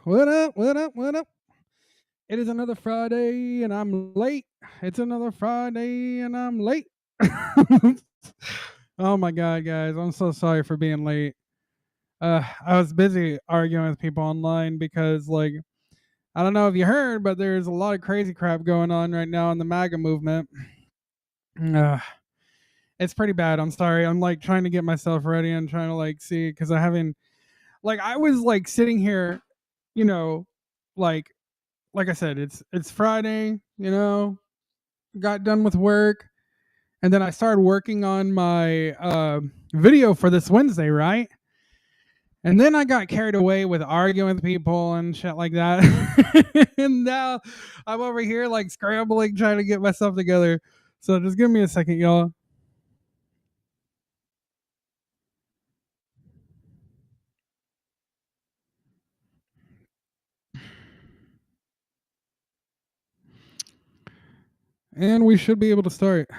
What up? What up? What up? It is another Friday and I'm late. It's another Friday and I'm late. Oh my god, guys. I'm so sorry for being late. I was busy arguing with people online because I don't know if you heard, but there's a lot of crazy crap going on right now in the MAGA movement. Uh, it's pretty bad. I'm sorry. I'm trying to get myself ready and trying to see because I haven't I was sitting here, you know, like like I said, it's Friday, got done with work, and then I started working on my video for this Wednesday, right? And then I got carried away with arguing with people and shit like that. And now I'm over here scrambling, trying to get myself together. So just give me a second, y'all. And we should be able to start.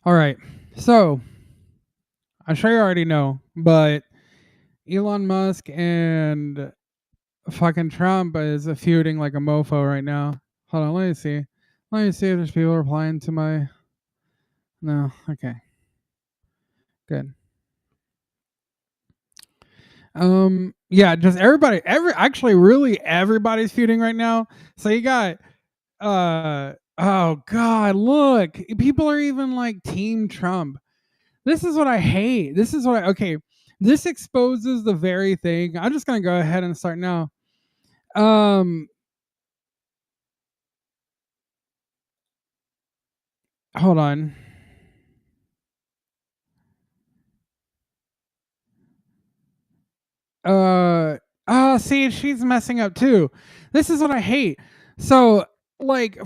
All right. So I'm sure you already know, but Elon Musk and fucking Trump is feuding like a mofo right now. Hold on, let me see. Let me see if there's people replying to my. No, okay, good. Yeah, just everybody, actually, really everybody's feuding right now. So you got, oh god, look, people are even Team Trump. This is what I hate. Okay. This exposes the very thing. I'm just gonna go ahead and start now. Um, hold on. See, she's messing up too. This is what I hate. So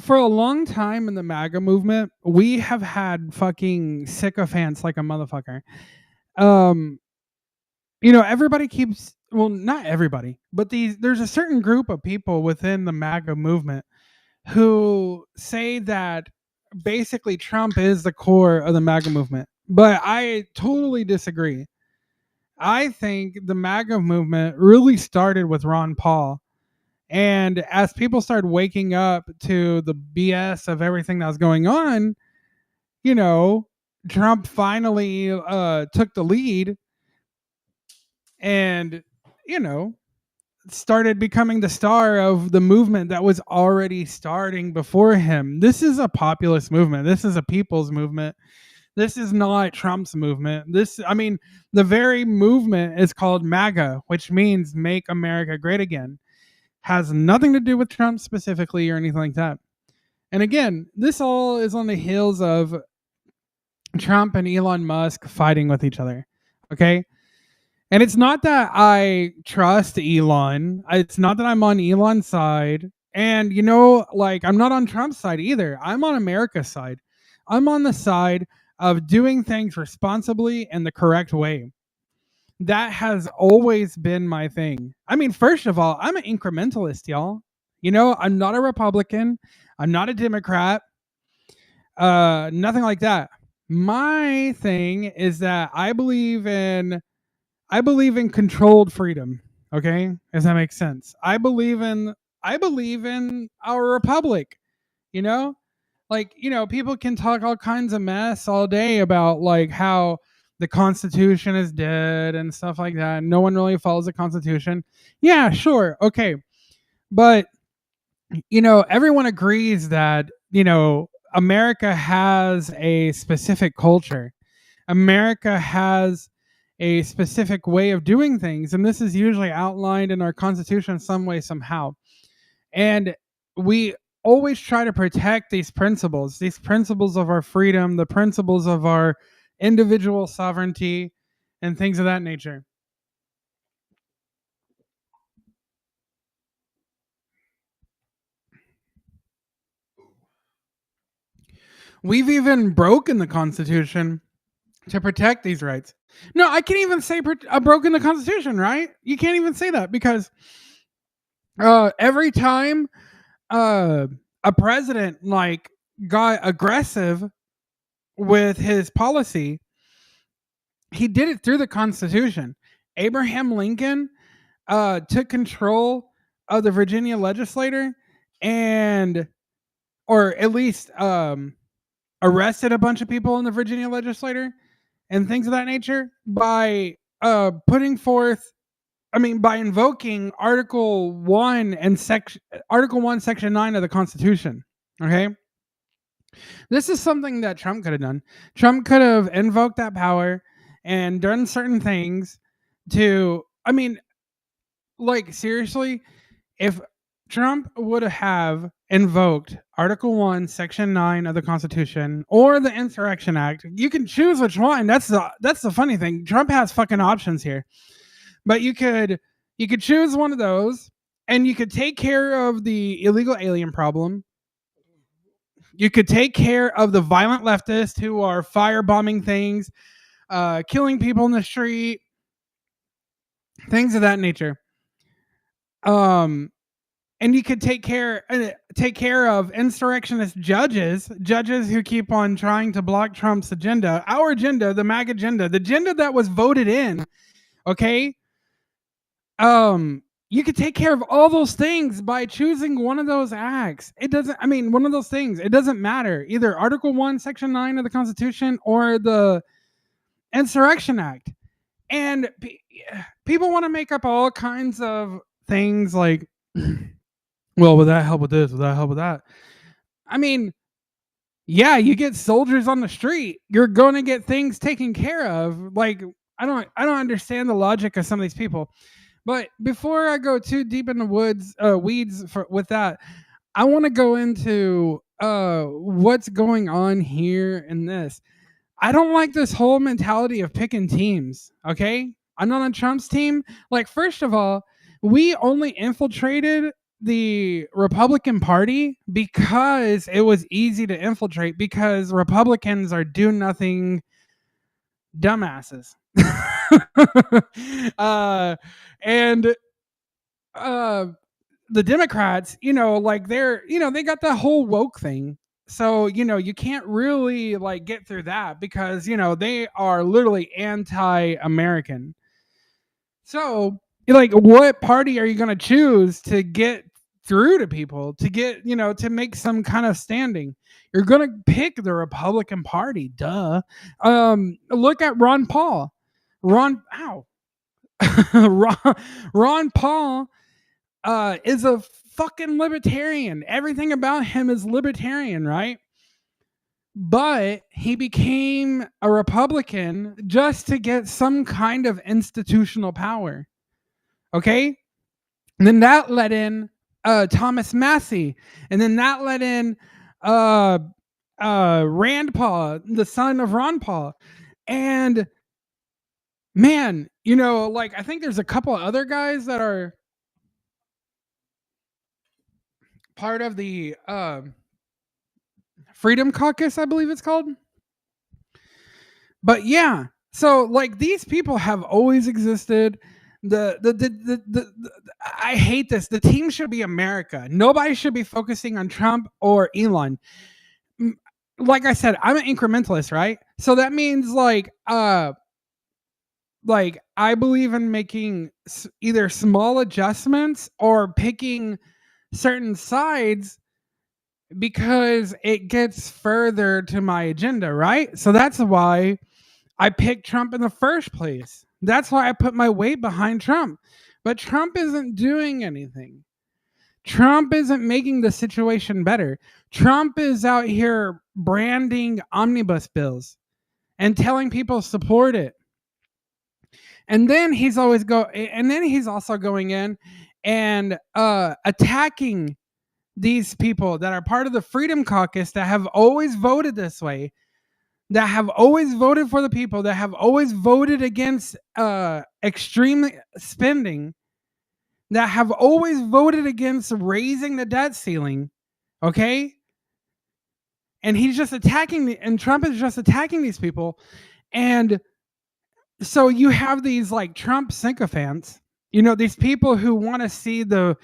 for a long time in the MAGA movement, we have had fucking sycophants like a motherfucker. um Everybody keeps, well, not everybody, but there's a certain group of people within the MAGA movement who say that basically Trump is the core of the MAGA movement, but I totally disagree. I think the MAGA movement really started with Ron Paul. And as people started waking up to the BS of everything that was going on, you know, Trump finally took the lead and, you know, started becoming the star of the movement that was already starting before him. This is a populist movement. This is a people's movement. This is not Trump's movement. I mean, the very movement is called MAGA, which means Make America Great Again. Has nothing to do with Trump specifically or anything like that. And again, this all is on the heels of Trump and Elon Musk fighting with each other. Okay. And it's not that I trust Elon. It's not that I'm on Elon's side. And, I'm not on Trump's side either. I'm on America's side. I'm on the side of doing things responsibly and the correct way. That has always been my thing. I mean, first of all, I'm an incrementalist, y'all. I'm not a Republican. I'm not a Democrat. Nothing like that. My thing is that I believe in controlled freedom. Okay, does that make sense? I believe in our republic. You know, people can talk all kinds of mess all day about how the Constitution is dead and stuff like that. No one really follows the Constitution. Yeah, sure, okay, but everyone agrees that America has a specific culture. America has a specific way of doing things, and this is usually outlined in our Constitution some way, somehow. And we always try to protect these principles of our freedom, the principles of our individual sovereignty, and things of that nature. We've even broken the Constitution to protect these rights. No, I can't even say broken the Constitution, right? You can't even say that because every time a president got aggressive, with his policy, he did it through the Constitution. Abraham Lincoln took control of the Virginia legislature, and or at least arrested a bunch of people in the Virginia legislature and things of that nature by putting forth, by invoking Article 1 Section 9 of the Constitution. Okay? This is something that Trump could have done. Trump could have invoked that power and done certain things to, seriously, if Trump would have invoked Article 1, Section 9 of the Constitution or the Insurrection Act, you can choose which one. That's the funny thing. Trump has fucking options here. But you could choose one of those, and you could take care of the illegal alien problem. You could take care of the violent leftists who are firebombing things, killing people in the street, things of that nature. And you could take care of insurrectionist judges who keep on trying to block Trump's agenda, our agenda, the MAG agenda, the agenda that was voted in. Okay. You could take care of all those things by choosing one of those acts. One of those things. It doesn't matter. Either Article 1, Section 9 of the Constitution or the Insurrection Act. And people want to make up all kinds of things like, well, would that help with this? Would that help with that? Yeah, you get soldiers on the street, you're going to get things taken care of. Like, I don't understand the logic of some of these people. But before I go too deep in the weeds with that, I want to go into what's going on here in this. I don't like this whole mentality of picking teams, okay? I'm not on Trump's team. Like, first of all, we only infiltrated the Republican Party because it was easy to infiltrate, because Republicans are do-nothing dumbasses. And the Democrats, they got the whole woke thing. So, you can't really get through that because, they are literally anti-American. So, what party are you going to choose to get through to people, to get, to make some kind of standing? You're going to pick the Republican Party, duh. Look at Ron Paul. Ron Paul is a fucking libertarian. Everything about him is libertarian, right? But he became a Republican just to get some kind of institutional power. Okay? And then that let in Thomas Massey. And then that let in Rand Paul, the son of Ron Paul. And man, I think there's a couple of other guys that are part of the Freedom Caucus, I believe it's called. But yeah, so these people have always existed. I hate this. The team should be America. Nobody should be focusing on Trump or Elon. Like I said, I'm an incrementalist, right? So that means I believe in making either small adjustments or picking certain sides because it gets further to my agenda, right? So that's why I picked Trump in the first place. That's why I put my weight behind Trump. But Trump isn't doing anything. Trump isn't making the situation better. Trump is out here branding omnibus bills and telling people support it. And then he's also going in and attacking these people that are part of the Freedom Caucus that have always voted this way, that have always voted for the people, that have always voted against extreme spending, that have always voted against raising the debt ceiling. Okay? And he's just attacking and Trump is just attacking these people. And so you have these Trump sycophants, these people who want to see the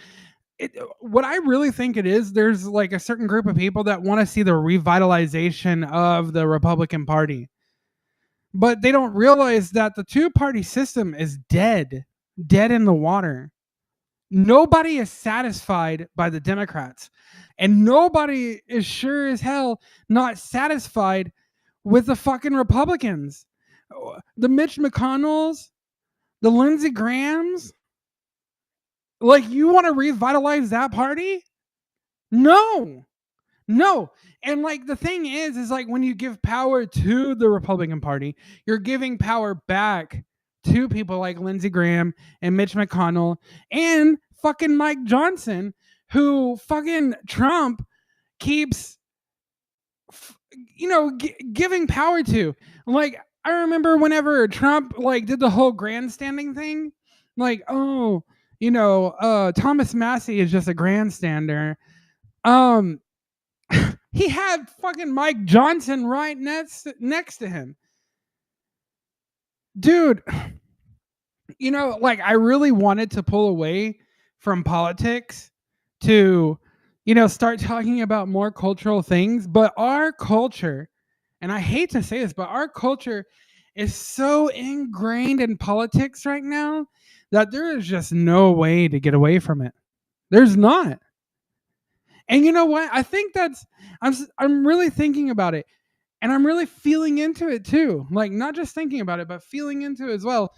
what I really think it is, there's like a certain group of people that want to see the revitalization of the Republican Party, but they don't realize that the two-party system is dead in the water. Nobody is satisfied by the Democrats, and nobody is sure as hell not satisfied with the fucking Republicans. The Mitch McConnells, the Lindsey Grahams. Like, you want to revitalize that party? No. No. And like the thing is like when you give power to the Republican Party, you're giving power back to people like Lindsey Graham and Mitch McConnell and fucking Mike Johnson, who fucking Trump keeps giving power to. Like, I remember whenever Trump like did the whole grandstanding thing, like, oh, Thomas Massey is just a grandstander. He had fucking Mike Johnson right next to him. Dude, like, I really wanted to pull away from politics to, start talking about more cultural things, but our culture, and I hate to say this, but our culture is so ingrained in politics right now that there is just no way to get away from it. There's not. And you know what? I think I'm really thinking about it, and I'm really feeling into it too. Like, not just thinking about it, but feeling into it as well.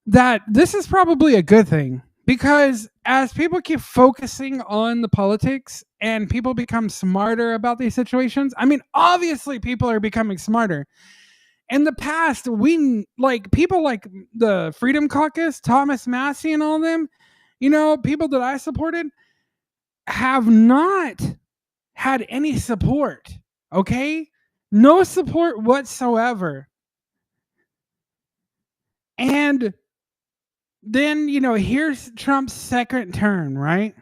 That this is probably a good thing, because as people keep focusing on the politics and people become smarter about these situations, I mean, obviously people are becoming smarter. In the past, people like the Freedom Caucus, Thomas Massey and all of them, people that I supported, have not had any support. Okay? No support whatsoever. And then, here's Trump's second term, right?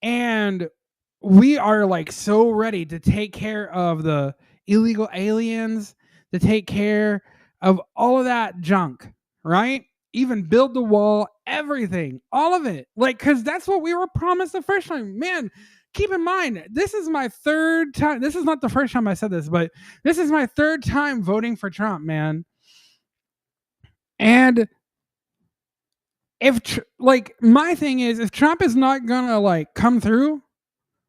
And we are like so ready to take care of the illegal aliens, to take care of all of that junk, right? Even build the wall, everything, all of it. Like, because that's what we were promised the first time. Man, keep in mind, this is my third time. This is not the first time I said this, but this is my third time voting for Trump, man. And my thing is, if Trump is not gonna like come through,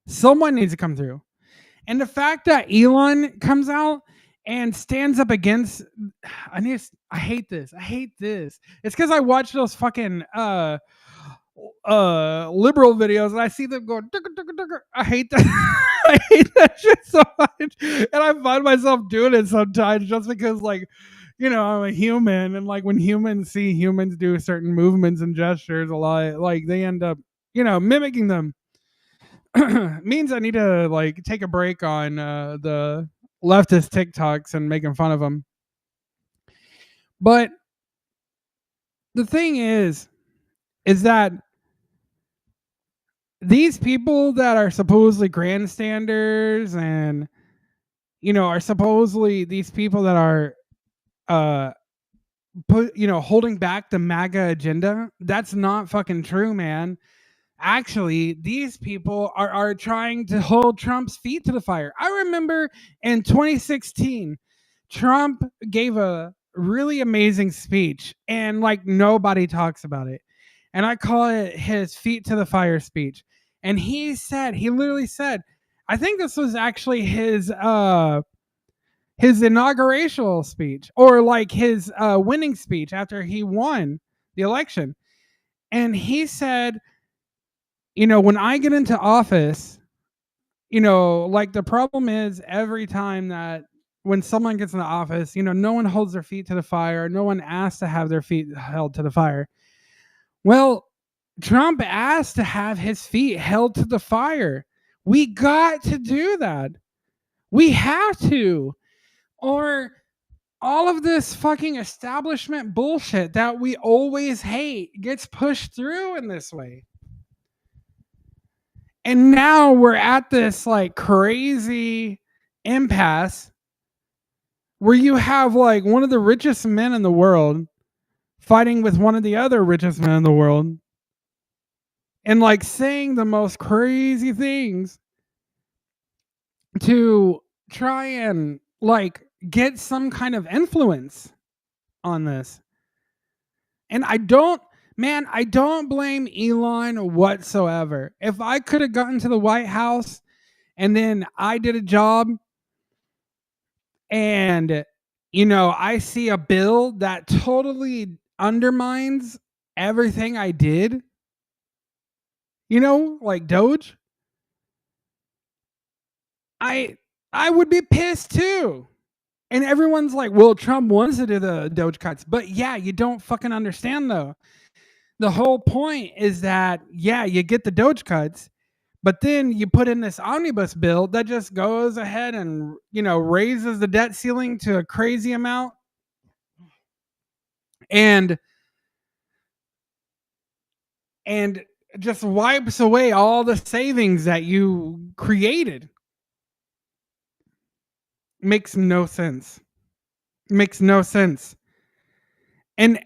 someone needs to come through. And the fact that Elon comes out and stands up against, I hate this. It's because I watch those fucking liberal videos and I see them going, I hate that. I hate that shit so much, and I find myself doing it sometimes just because, like, I'm a human, and like when humans see humans do certain movements and gestures a lot, like they end up, mimicking them. Means I need to like take a break on the leftist TikToks and making fun of them. But the thing is that these people that are supposedly grandstanders and are supposedly these people that are holding back the MAGA agenda, that's not fucking true, man. Actually, these people are trying to hold Trump's feet to the fire. I remember in 2016, Trump gave a really amazing speech, and like nobody talks about it. And I call it his feet to the fire speech. And he literally said, I think this was actually his inaugural speech, or like his winning speech after he won the election. And he said, when I get into office, like the problem is every time that when someone gets into office, no one holds their feet to the fire. No one asks to have their feet held to the fire. Well, Trump asked to have his feet held to the fire. We got to do that. We have to. Or all of this fucking establishment bullshit that we always hate gets pushed through in this way. And now we're at this like crazy impasse where you have like one of the richest men in the world fighting with one of the other richest men in the world. and like saying the most crazy things to try and like get some kind of influence on this. And I don't blame Elon whatsoever. If I could have gotten to the White House and then I did a job and, I see a bill that totally undermines everything I did, like Doge, I I would be pissed too. And everyone's like, well, Trump wants to do the Doge cuts. But yeah, you don't fucking understand though. The whole point is that, yeah, you get the Doge cuts, but then you put in this omnibus bill that just goes ahead and, raises the debt ceiling to a crazy amount and and just wipes away all the savings that you created. Makes no sense. Makes no sense. And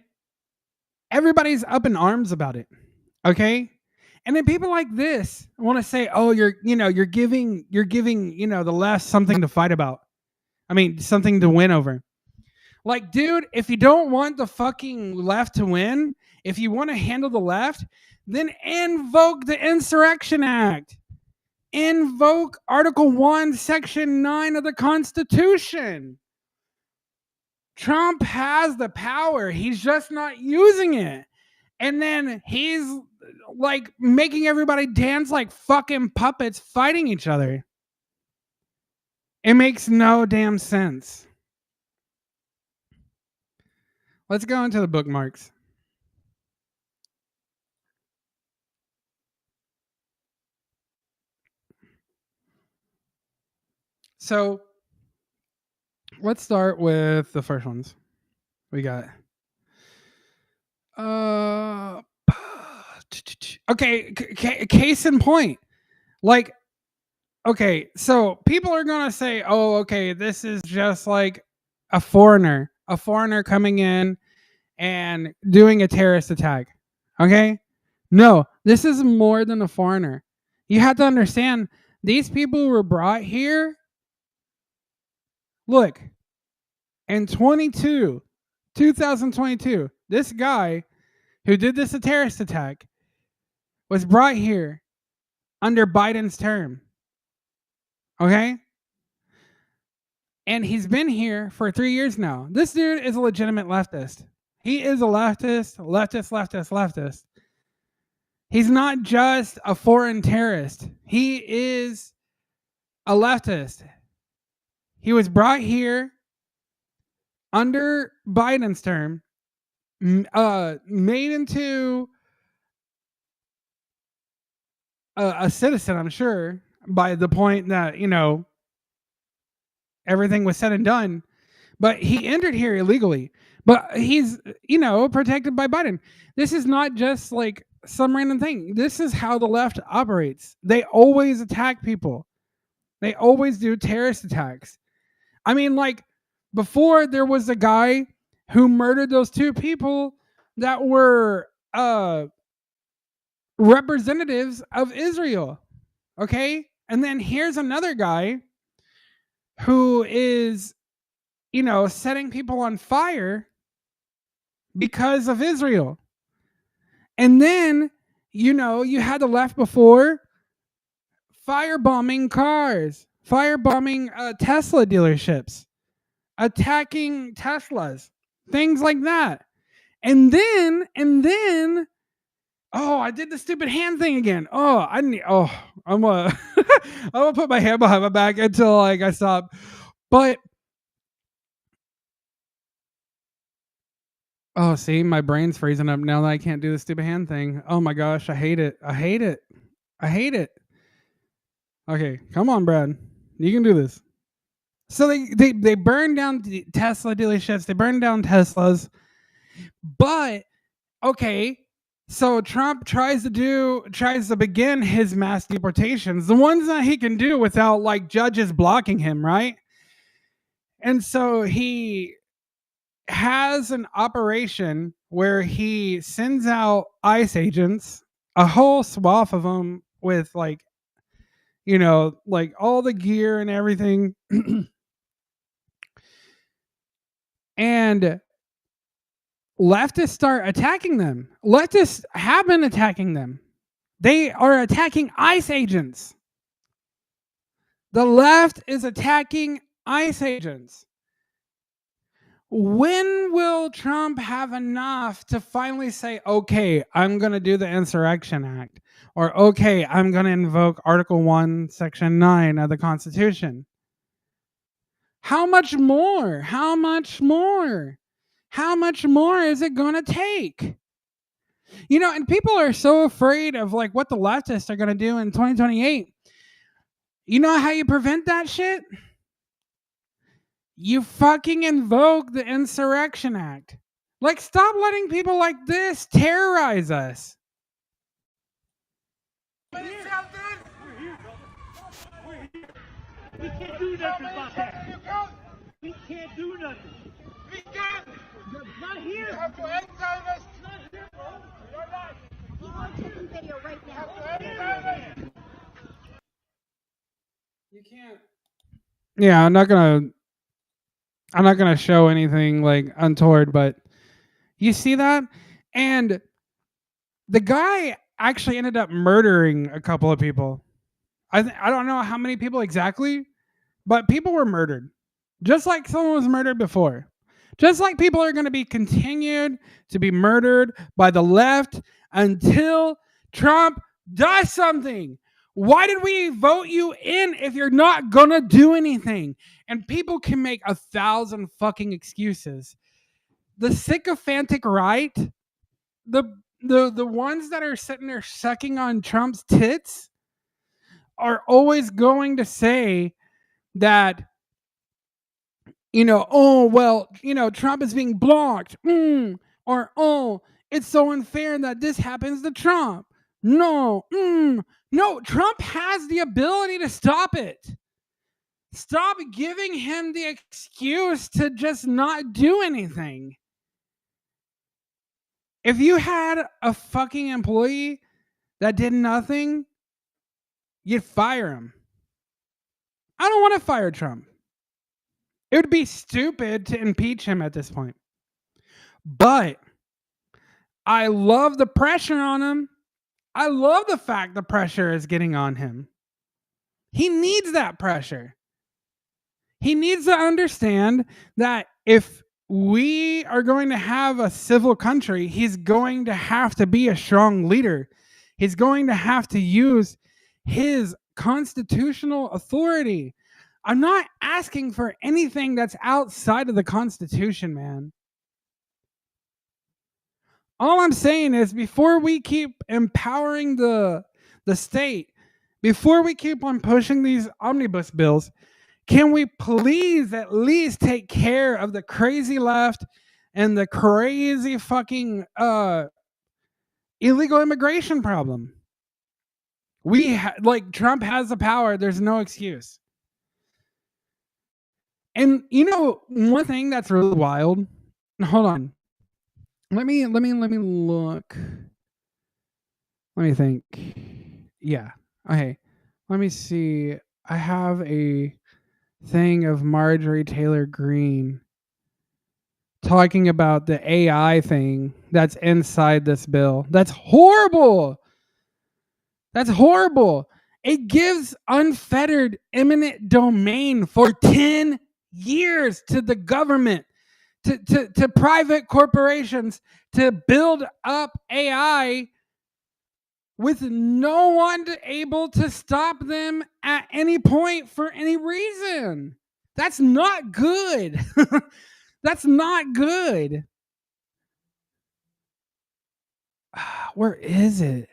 everybody's up in arms about it. Okay? And then people like this want to say, "Oh, you're giving, the left something to fight about. I mean, something to win over." Like, dude, if you don't want the fucking left to win, if you want to handle the left, then invoke the Insurrection Act. Invoke Article 1, Section 9 of the Constitution. Trump has the power. He's just not using it. And then he's like making everybody dance like fucking puppets fighting each other. It makes no damn sense. Let's go into the bookmarks. So let's start with the first ones. We got okay, case in point. Like, okay, so people are gonna say, "Oh, okay, this is just like a foreigner coming in and doing a terrorist attack." Okay, no, this is more than a foreigner. You have to understand, these people were brought here. Look, in 2022, this guy who did this a terrorist attack was brought here under Biden's term. Okay? And he's been here for 3 years now. This dude is a legitimate leftist. He is a leftist. He's not just a foreign terrorist. He is a leftist. He was brought here under Biden's term, made into a citizen, I'm sure, by the point that, everything was said and done. But he entered here illegally. But he's, protected by Biden. This is not just like some random thing. This is how the left operates. They always attack people. They always do terrorist attacks. I mean, like, before there was a guy who murdered those two people that were representatives of Israel. Okay? And then here's another guy who is, setting people on fire because of Israel. And then, you had the left before firebombing cars, firebombing Tesla dealerships, attacking Teslas, things like that. And then, oh, I did the stupid hand thing again. I'm gonna I'm gonna put my hand behind my back until like I stop. But oh, see, my brain's freezing up now that I can't do the stupid hand thing. Oh my gosh, I hate it. I hate it. I hate it. Okay, come on, Brad. You can do this. So they burn down the Tesla dealerships. They burn down Teslas. But okay, so Trump tries to begin his mass deportations, the ones that he can do without like judges blocking him, right? And so he has an operation where he sends out ICE agents a whole swath of them with like, like all the gear and everything. And leftists start attacking them. Leftists have been attacking them. They are attacking ICE agents. The left is attacking ICE agents. When will Trump have enough to finally say, okay, I'm going to do the Insurrection Act? Or, okay, I'm going to invoke Article 1, Section 9 of the Constitution? How much more? How much more? How much more is it going to take? And people are so afraid of like what the leftists are going to do in 2028. You know how you prevent that shit? You fucking invoke the Insurrection Act. Like, stop letting people like this terrorize us. We can't do nothing about that. We can't do nothing. We can. Not here. You have to exile us. Not here, bro. You're not. He's on taking video right now. You can't. Yeah, I'm not gonna show anything like untoward, but you see that? And the guy actually ended up murdering a couple of people. I don't know how many people exactly, but people were murdered. Just like someone was murdered before. Just like people are going to be continued to be murdered by the left until Trump does something. Why did we vote you in if you're not going to do anything? And people can make 1,000 fucking excuses. The sycophantic right, the ones that are sitting there sucking on Trump's tits are always going to say that, oh, well, Trump is being blocked. Or, oh, it's so unfair that this happens to Trump. No, no, Trump has the ability to stop it. Stop giving him the excuse to just not do anything. If you had a fucking employee that did nothing, you'd fire him. I don't want to fire Trump. It would be stupid to impeach him at this point. But I love the pressure on him. I love the fact the pressure is getting on him. He needs that pressure. He needs to understand that if we are going to have a civil country, he's going to have to be a strong leader. He's going to have to use his constitutional authority. I'm not asking for anything that's outside of the Constitution, man. All I'm saying is before we keep empowering the state, before we keep on pushing these omnibus bills, can we please at least take care of the crazy left and the crazy fucking illegal immigration problem? Like Trump has the power. There's no excuse. And one thing that's really wild. Hold on. Let me look. Let me think. Yeah. Okay. Let me see. I have a thing of Marjorie Taylor Greene talking about the AI thing that's inside this bill. That's horrible. That's horrible. It gives unfettered eminent domain for 10 years to the government, to private corporations to build up AI with no one able to stop them at any point for any reason. That's not good. That's not good. Where is it?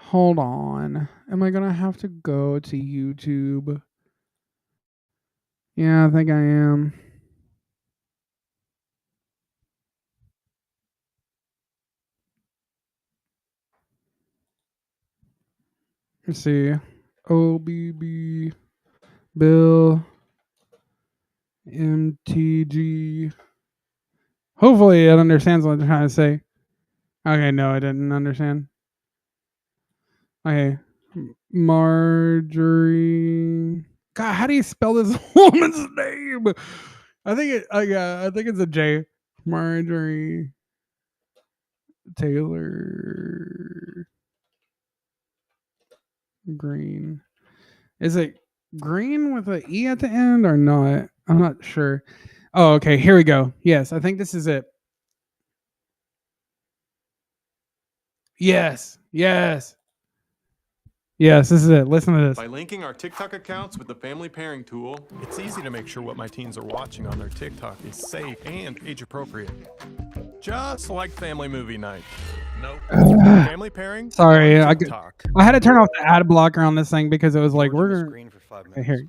Hold on. Am I going to have to go to YouTube? Yeah, I think I am. Let's see. OBB bill MTG. Hopefully it understands what I'm trying to say. Okay, no, I didn't understand. Okay. Marjorie. God, how do you spell this woman's name? I think it's a J. Marjorie Taylor Green. Is it Green with an E at the end or not? I'm not sure. Oh, okay. Here we go. Yes, I think this is it. Yes. Yes. Yes, this is it. Listen to this. By linking our TikTok accounts with the family pairing tool, it's easy to make sure what my teens are watching on their TikTok is safe and age appropriate. Just like family movie night. Nope. Family pairing. Sorry, on I TikTok. had to turn off the ad blocker on this thing because it was like Georgia, we're Ms. Green for 5 okay, minutes. here.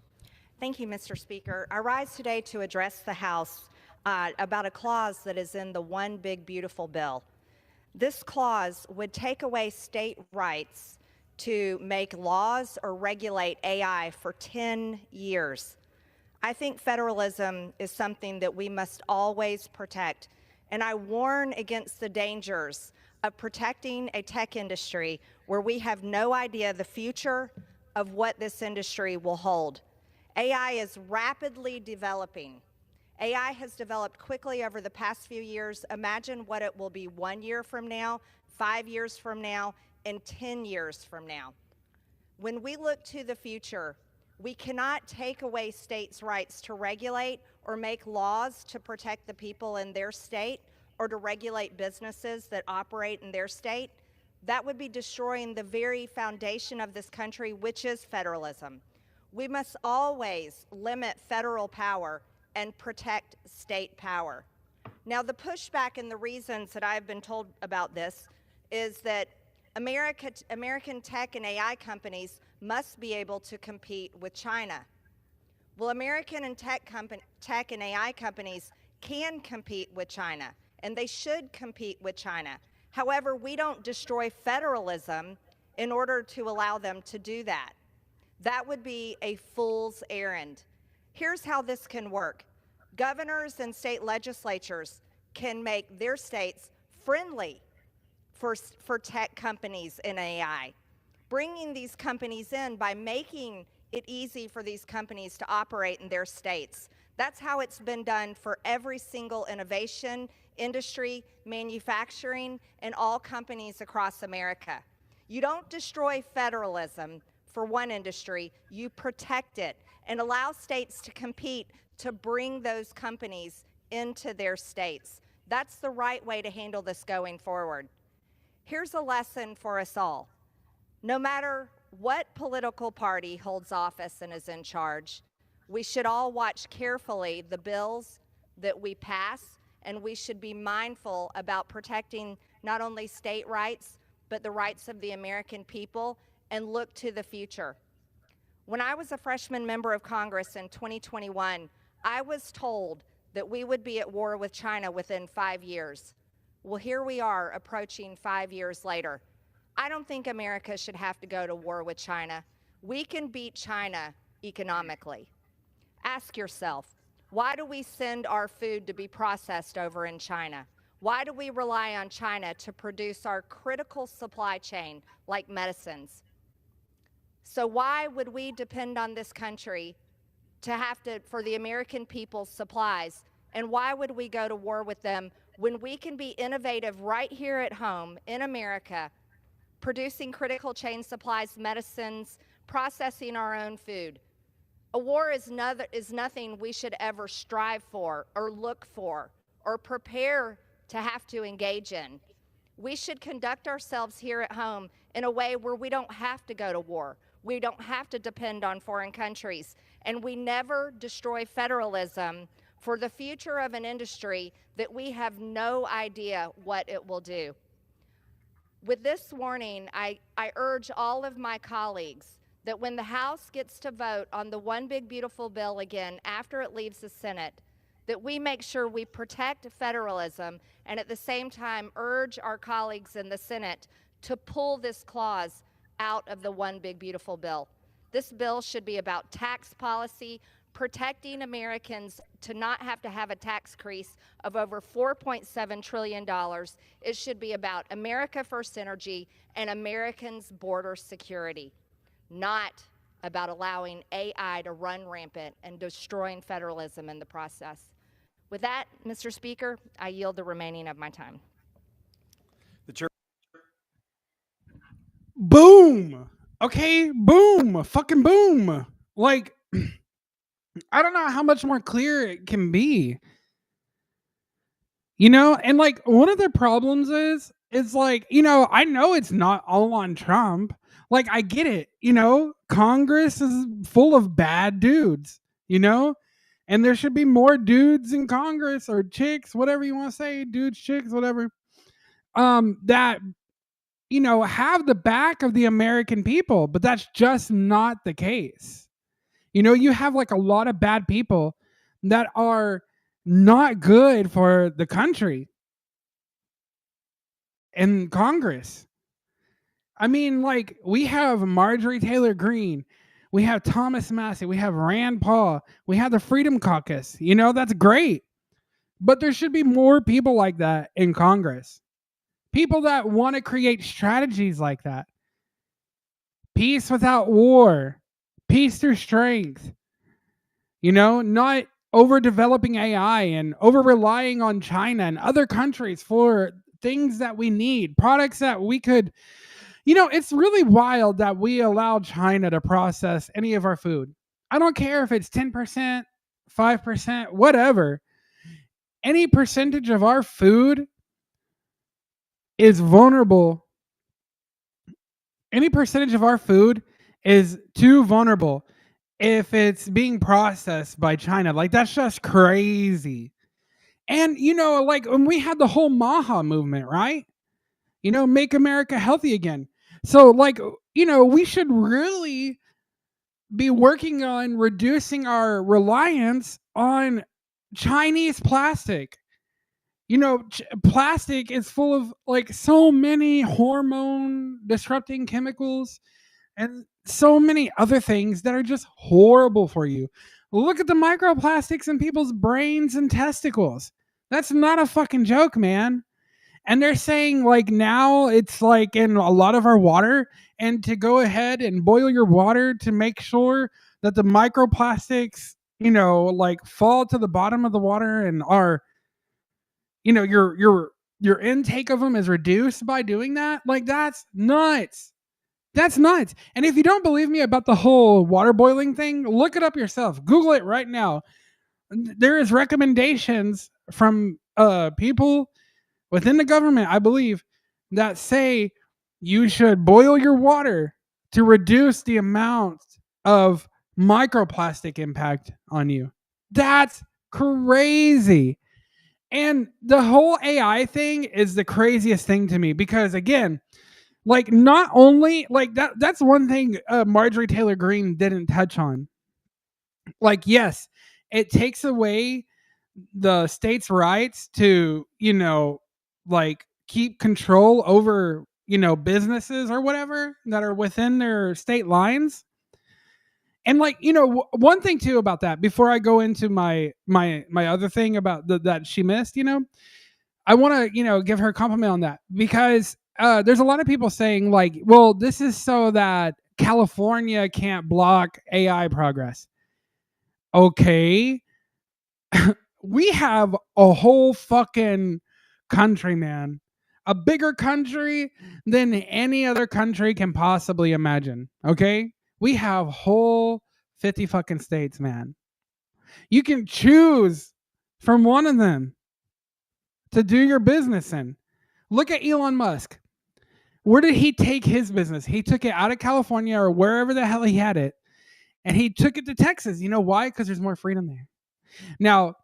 Thank you, Mr. Speaker. I rise today to address the House about a clause that is in the One Big Beautiful Bill. This clause would take away state rights to make laws or regulate AI for 10 years. I think federalism is something that we must always protect, and I warn against the dangers of protecting a tech industry where we have no idea the future of what this industry will hold. AI is rapidly developing. AI has developed quickly over the past few years. Imagine what it will be 1 year from now, 5 years from now, and 10 years from now. When we look to the future, we cannot take away states' rights to regulate or make laws to protect the people in their state or to regulate businesses that operate in their state. That would be destroying the very foundation of this country, which is federalism. We must always limit federal power and protect state power. Now, the pushback and the reasons that I've been told about this is that American tech and AI companies must be able to compete with China. Well, American and tech and AI companies can compete with China, and they should compete with China. However, we don't destroy federalism in order to allow them to do that. That would be a fool's errand. Here's how this can work. Governors and state legislatures can make their states friendly for tech companies in AI, bringing these companies in by making it easy for these companies to operate in their states. That's how it's been done for every single innovation, industry, manufacturing, and all companies across America. You don't destroy federalism for one industry, you protect it and allow states to compete to bring those companies into their states. That's the right way to handle this going forward. Here's a lesson for us all. No matter what political party holds office and is in charge, we should all watch carefully the bills that we pass, and we should be mindful about protecting not only state rights, but the rights of the American people, and look to the future. When I was a freshman member of Congress in 2021, I was told that we would be at war with China within 5 years. Well, here we are approaching 5 years later. I don't think America should have to go to war with China. We can beat China economically. Ask yourself, why do we send our food to be processed over in China? Why do we rely on China to produce our critical supply chain like medicines? So why would we depend on this country for the American people's supplies? And why would we go to war with them when we can be innovative right here at home in America, producing critical chain supplies, medicines, processing our own food? A war is nothing we should ever strive for or look for or prepare to have to engage in. We should conduct ourselves here at home in a way where we don't have to go to war. We don't have to depend on foreign countries. And we never destroy federalism for the future of an industry that we have no idea what it will do. With this warning, I urge all of my colleagues that when the House gets to vote on the One Big Beautiful Bill again after it leaves the Senate, that we make sure we protect federalism and at the same time urge our colleagues in the Senate to pull this clause out of the One Big Beautiful Bill. This bill should be about tax policy, protecting Americans to not have to have a tax increase of over $4.7 trillion. It should be about America First Energy and Americans' border security, not about allowing AI to run rampant and destroying federalism in the process. With that, Mr. Speaker, I yield the remaining of my time. The chair. Boom. Okay, boom. Fucking boom. Like, I don't know how much more clear it can be. You know, and like one of the problems is like, you know, I know it's not all on Trump. Like, I get it. You know, Congress is full of bad dudes, you know, and there should be more dudes in Congress or chicks, whatever you want to say, dudes, chicks, whatever, that, you know, have the back of the American people, but that's just not the case. You know, you have like a lot of bad people that are not good for the country in Congress. I mean, like, we have Marjorie Taylor Greene, we have Thomas Massey, we have Rand Paul, we have the Freedom Caucus. You know, that's great. But there should be more people like that in Congress. People that want to create strategies like that. Peace without war, peace through strength. You know, not overdeveloping AI and over relying on China and other countries for things that we need, products that we could, you know, it's really wild that we allow China to process any of our food. I don't care if it's 10%, 5%, whatever. Any percentage of our food is vulnerable. Any percentage of our food is too vulnerable if it's being processed by China. Like, that's just crazy. And, you know, like when we had the whole Maha movement, right? You know, make America healthy again. So, like, you know, we should really be working on reducing our reliance on Chinese plastic. You know, plastic is full of like so many hormone disrupting chemicals and so many other things that are just horrible for you. Look at the microplastics in people's brains and testicles. That's not a fucking joke, man. And they're saying like now it's like in a lot of our water, and to go ahead and boil your water to make sure that the microplastics, you know, like fall to the bottom of the water and are, you know, your intake of them is reduced by doing that. Like, that's nuts. That's nuts. And if you don't believe me about the whole water boiling thing, look it up yourself. Google it right now. There is recommendations from people within the government, I believe, that say you should boil your water to reduce the amount of microplastic impact on you. That's crazy. And the whole AI thing is the craziest thing to me because, again, like, not only like that's one thing Marjorie Taylor Greene didn't touch on. Like, yes, it takes away the states' rights to, you know, like keep control over, you know, businesses or whatever that are within their state lines. And like, you know, one thing too about that, before I go into my other thing about that she missed, you know, I want to, you know, give her a compliment on that because there's a lot of people saying like, well, this is so that California can't block AI progress. Okay. We have a whole fucking country, man. A bigger country than any other country can possibly imagine. Okay? We have whole 50 fucking states, man. You can choose from one of them to do your business in. Look at Elon Musk. Where did he take his business? He took it out of California or wherever the hell he had it, and he took it to Texas. You know why? Because there's more freedom there. Now,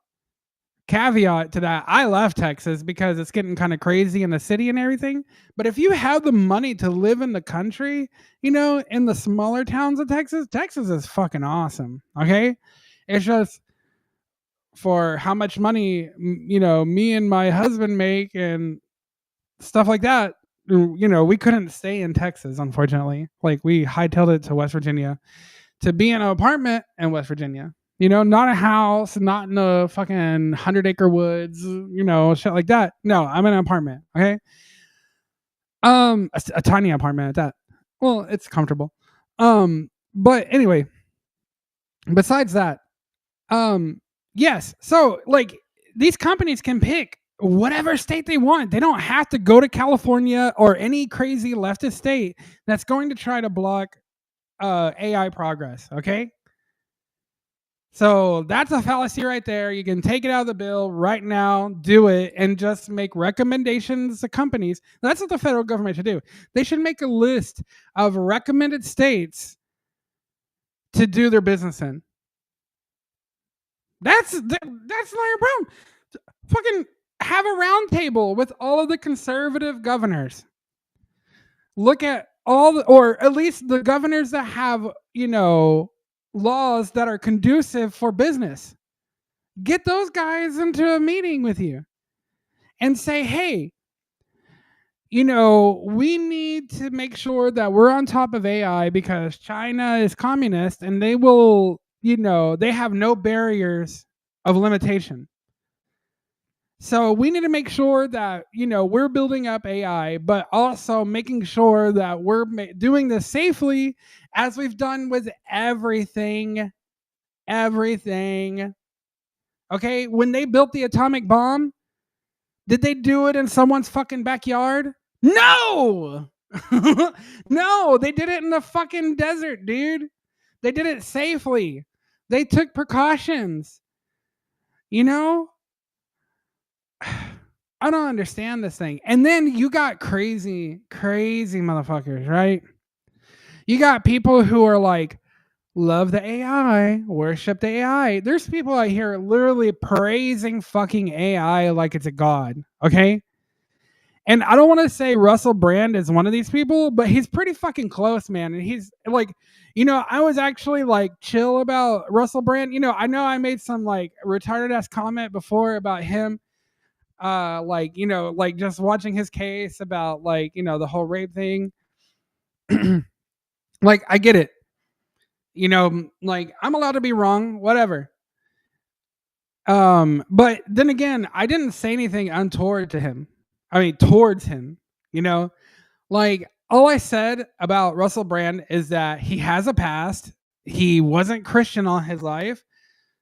caveat to that, I left Texas because it's getting kind of crazy in the city and everything. But if you have the money to live in the country, you know, in the smaller towns of Texas, Texas is fucking awesome. Okay? It's just for how much money, you know, me and my husband make and stuff like that. You know, we couldn't stay in Texas, unfortunately. Like, we hightailed it to West Virginia to be in an apartment in West Virginia. You know, not a house, not in the fucking 100-acre woods, you know, shit like that. No, I'm in an apartment. Okay. A tiny apartment at that. Well, it's comfortable. But anyway, besides that, yes. So like these companies can pick whatever state they want. They don't have to go to California or any crazy leftist state that's going to try to block AI progress. Okay. So that's a fallacy right there. You can take it out of the bill right now, do it, and just make recommendations to companies. That's what the federal government should do. They should make a list of recommended states to do their business in. That's not your problem. Fucking have a round table with all of the conservative governors. Look at or at least the governors that have, you know, laws that are conducive for business. Get those guys into a meeting with you and say, hey, you know, we need to make sure that we're on top of AI because China is communist and they will, you know, they have no barriers of limitation. So we need to make sure that, you know, we're building up AI, but also making sure that we're doing this safely as we've done with everything. Okay. When they built the atomic bomb, did they do it in someone's fucking backyard? No. No, they did it in the fucking desert, dude. They did it safely. They took precautions. You know? I don't understand this thing. And then you got crazy motherfuckers, right? You got people who are like, love the AI, worship the AI. There's people out here literally praising fucking AI like it's a god, okay? And I don't want to say Russell Brand is one of these people, but he's pretty fucking close, man. And he's like, you know, I was actually like chill about Russell Brand. You know I made some like retarded ass comment before about him. Like, you know, like just watching his case about like, you know, the whole rape thing. Like, I get it. You know, like I'm allowed to be wrong, whatever. But then again, I didn't say anything untoward to him. I mean, towards him, you know, like all I said about Russell Brand is that he has a past. He wasn't Christian all his life.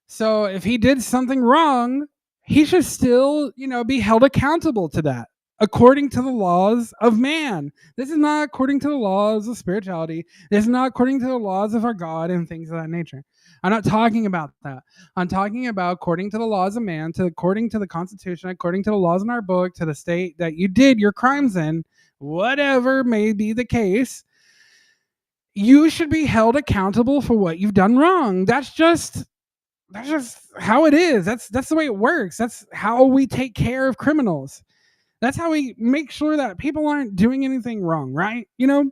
So if he did something wrong, he should still, you know, be held accountable to that according to the laws of man. This is not according to the laws of spirituality. This is not according to the laws of our God and things of that nature. I'm not talking about that. I'm talking about according to the laws of man, according to the Constitution, according to the laws in our book, to the state that you did your crimes in, whatever may be the case. You should be held accountable for what you've done wrong. That's just how it is. That's the way it works. That's how we take care of criminals. That's how we make sure that people aren't doing anything wrong, right? You know?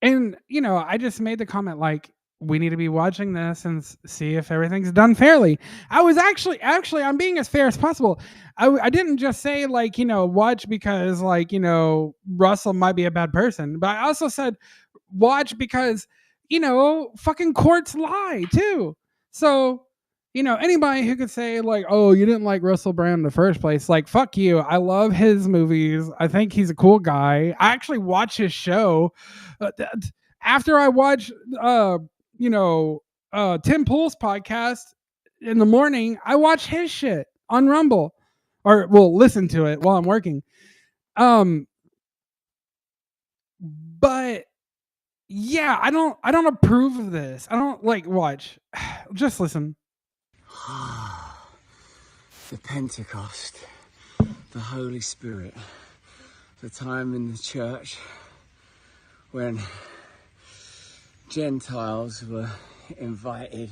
And, you know, I just made the comment like, we need to be watching this and see if everything's done fairly. I was actually, I'm being as fair as possible. I didn't just say like, you know, watch because like, you know, Russell might be a bad person, but I also said watch because, you know, fucking courts lie too. So, you know, anybody who could say like, oh, you didn't like Russell Brand in the first place, like, fuck you. I love his movies. I think he's a cool guy. I actually watch his show. After I watch, you know, Tim Pool's podcast in the morning, I watch his shit on Rumble, or well, listen to it while I'm working. But yeah, I don't approve of this. I don't like watch. Just listen. The Pentecost, the Holy Spirit, the time in the church when Gentiles were invited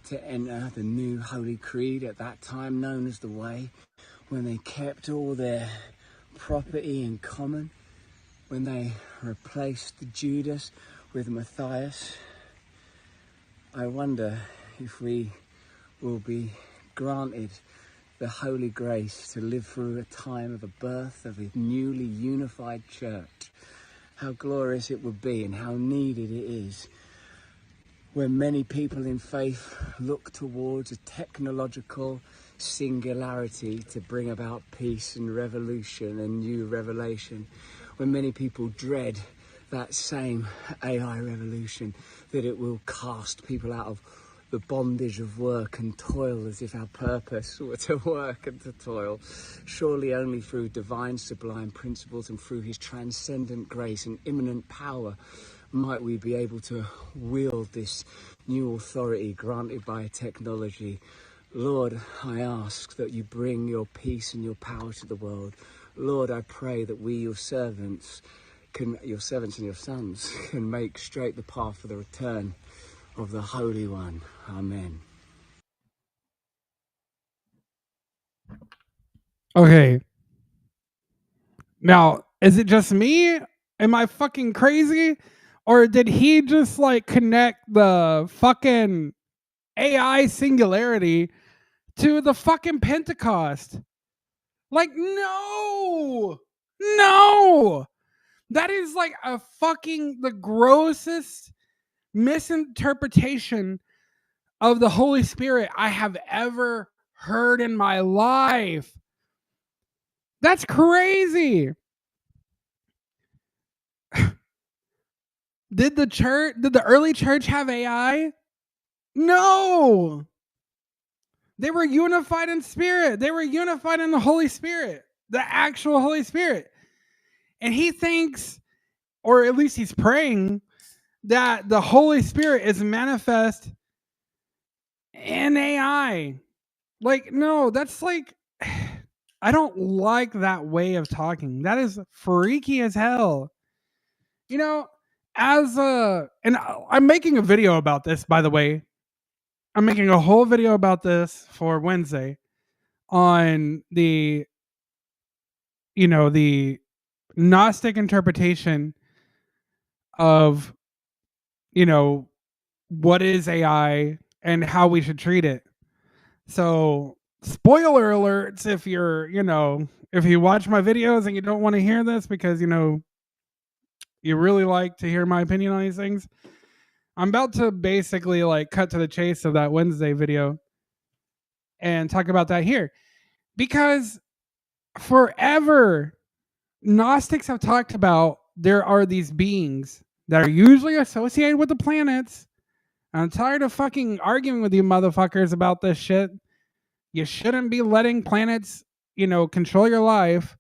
to enter the new Holy Creed, at that time known as the Way, when they kept all their property in common, when they replaced Judas with Matthias. I wonder if we will be granted the holy grace to live through a time of the birth of a newly unified church. How glorious it would be and how needed it is. when many people in faith look towards a technological singularity to bring about peace and revolution and new revelation, when many people dread that same AI revolution, that it will cast people out of the bondage of work and toil, as if our purpose were to work and to toil. Surely only through divine sublime principles and through his transcendent grace and immanent power might we be able to wield this new authority granted by technology. Lord, I ask that you bring your peace and your power to the world. Lord, I pray that we, your servants and your sons, can make straight the path for the return of the Holy One. Amen. Okay. Now, is it just me? Am I fucking crazy? Or did he just like connect the fucking AI singularity to the fucking Pentecost? Like, no! No! That is like a fucking the grossest misinterpretation of the Holy Spirit I have ever heard in my life. That's crazy. Did the early church have AI? No. They were unified in spirit. They were unified in the Holy Spirit, the actual Holy Spirit. And he thinks, or at least he's praying, that the Holy Spirit is manifest in AI. Like, no, that's like, I don't like that way of talking. That is freaky as hell. You know, and I'm making a video about this, by the way. I'm making a whole video about this for Wednesday on the Gnostic interpretation of, what is AI and how we should treat it. So, spoiler alerts if if you watch my videos and you don't want to hear this because, you really like to hear my opinion on these things. I'm about to basically like cut to the chase of that Wednesday video and talk about that here. Because forever, Gnostics have talked about there are these beings that are usually associated with the planets. I'm tired of fucking arguing with you motherfuckers about this shit. You shouldn't be letting planets, control your life.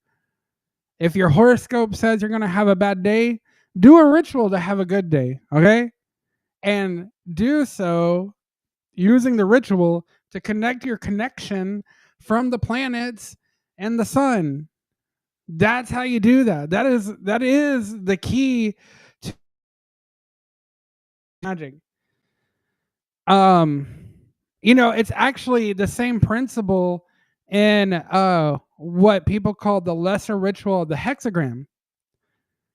If your horoscope says you're going to have a bad day, do a ritual to have a good day, okay? And do so using the ritual to connect your connection from the planets and the sun. That's how you do that. That is the key to magic. It's actually the same principle in what people call the lesser ritual of the hexagram.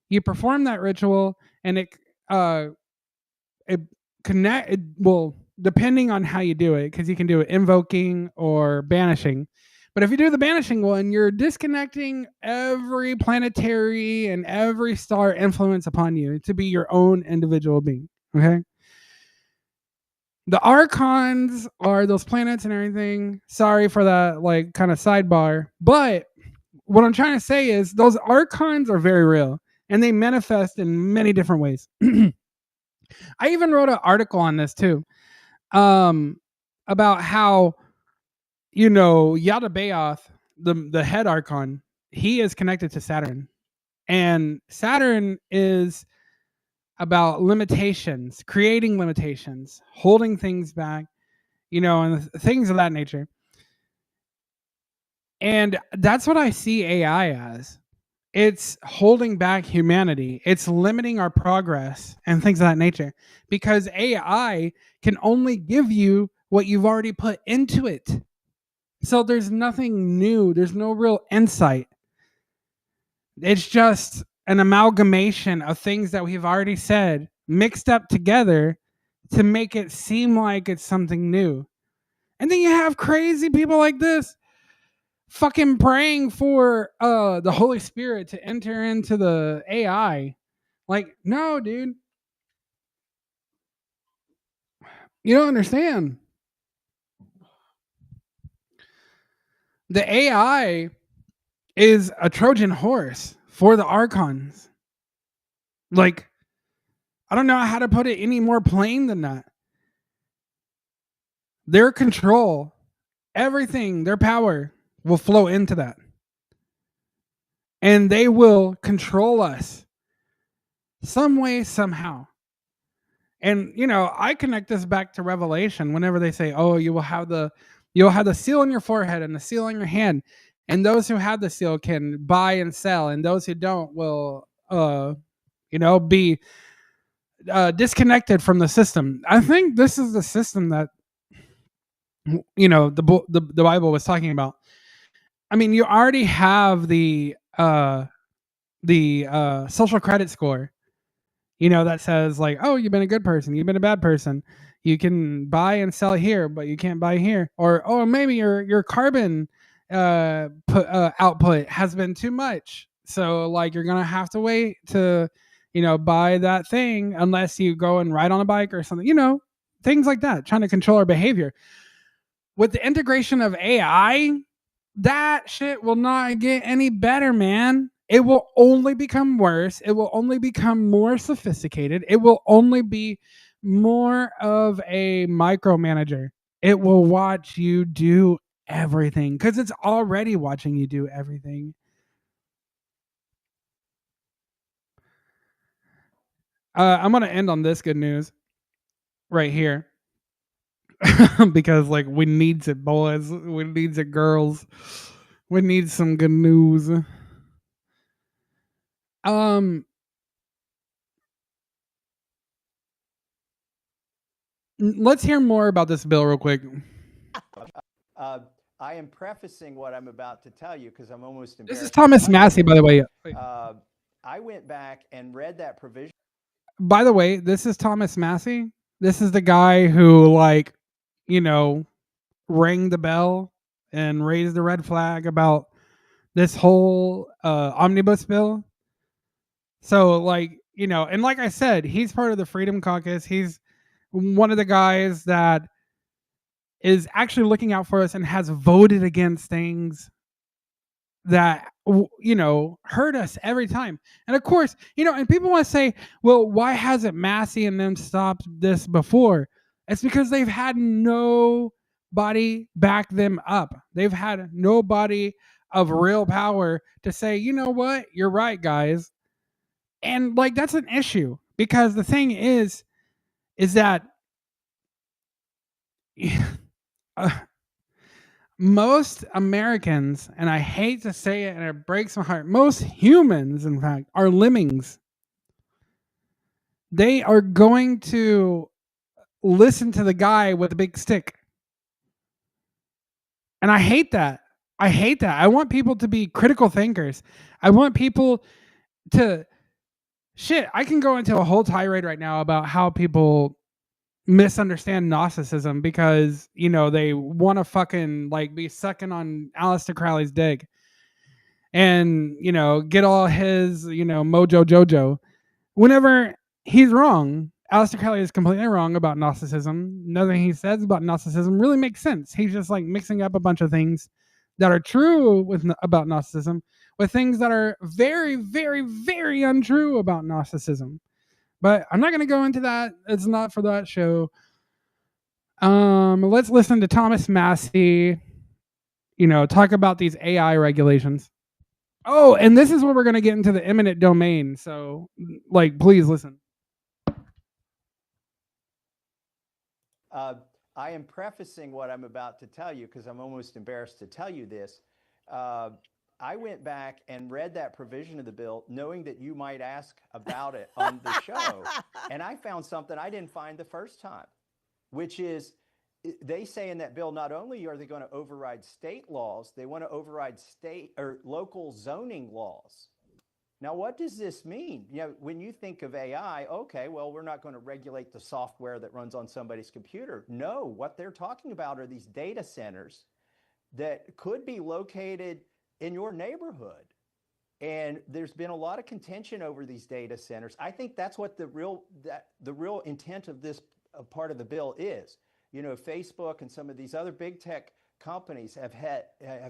You perform that ritual and it depending on how you do it, because you can do it invoking or banishing. But if you do the banishing one, you're disconnecting every planetary and every star influence upon you to be your own individual being. Okay. The archons are those planets and everything. Sorry for that, like, kind of sidebar. But what I'm trying to say is those archons are very real and they manifest in many different ways. I even wrote an article on this too, about how, Yaldabaoth, the head archon, he is connected to Saturn, and Saturn is about limitations, creating limitations, holding things back, and things of that nature. And that's what I see AI as. It's holding back humanity. It's limiting our progress and things of that nature, because AI can only give you what you've already put into it. So there's nothing new. There's no real insight. It's just an amalgamation of things that we've already said mixed up together to make it seem like it's something new. And then you have crazy people like this fucking praying for the Holy Spirit to enter into the AI. Like, no, dude. You don't understand. The AI is a Trojan horse for the Archons. Like, I don't know how to put it any more plain than that. Their control, everything, their power will flow into that. And they will control us some way, somehow. And I connect this back to Revelation whenever they say, "Oh, you'll have the seal on your forehead and the seal on your hand, and those who have the seal can buy and sell, and those who don't will, be disconnected from the system." I think this is the system that the Bible was talking about. I mean, you already have the social credit score, that says like, "Oh, you've been a good person, you've been a bad person. You can buy and sell here, but you can't buy here." Or, "Oh, maybe your carbon output has been too much, so like you're gonna have to wait to, buy that thing unless you go and ride on a bike or something." Things like that, trying to control our behavior. With the integration of AI, that shit will not get any better, man. It will only become worse. It will only become more sophisticated. It will only be more of a micromanager. It will watch you do everything because it's already watching you do everything. I'm going to end on this good news right here. Because like we needs it, boys. We needs it, girls. We need some good news. Let's hear more about this bill real quick. I am prefacing what I'm about to tell you because I'm almost embarrassed. This is Thomas Massey, by the way. I went back and read that provision. By the way, this is Thomas Massey. This is the guy who, like, rang the bell and raised the red flag about this whole omnibus bill. So, like, and like I said, he's part of the Freedom Caucus. He's one of the guys that is actually looking out for us and has voted against things that hurt us every time. And of course, and people want to say, "Well, why hasn't Massey and them stopped this before?" It's because they've had nobody back them up. They've had nobody of real power to say, "You know what? You're right, guys." And like that's an issue because the thing is that most Americans, and I hate to say it and it breaks my heart, most humans, in fact, are lemmings. They are going to listen to the guy with the big stick. And I hate that. I hate that. I want people to be critical thinkers. I want people to I can go into a whole tirade right now about how people misunderstand Gnosticism because they want to fucking like be sucking on Aleister Crowley's dick and get all his mojo jojo whenever he's wrong. Aleister Crowley is completely wrong about Gnosticism. Nothing he says about Gnosticism really makes sense. He's just like mixing up a bunch of things that are true about Gnosticism with things that are very, very, very untrue about Gnosticism. But I'm not going to go into that. It's not for that show. Let's listen to Thomas Massey, talk about these AI regulations. Oh, and this is where we're going to get into the eminent domain. So, like, please listen. I am prefacing what I'm about to tell you because I'm almost embarrassed to tell you this. I went back and read that provision of the bill knowing that you might ask about it on the show. And I found something I didn't find the first time, which is they say in that bill, not only are they going to override state laws, they want to override state or local zoning laws. Now, what does this mean? When you think of AI, okay, well, we're not going to regulate the software that runs on somebody's computer. No, what they're talking about are these data centers that could be located in your neighborhood. And there's been a lot of contention over these data centers. I think that's what the real intent of this a part of the bill is. You know, Facebook and some of these other big tech companies have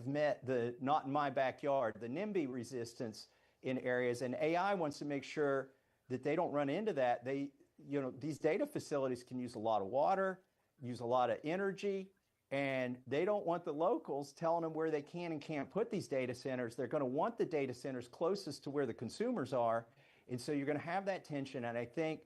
met the not in my backyard, the NIMBY resistance in areas, and AI wants to make sure that they don't run into that. These data facilities can use a lot of water, use a lot of energy, and they don't want the locals telling them where they can and can't put these data centers. They're going to want the data centers closest to where the consumers are. And so you're going to have that tension. And I think,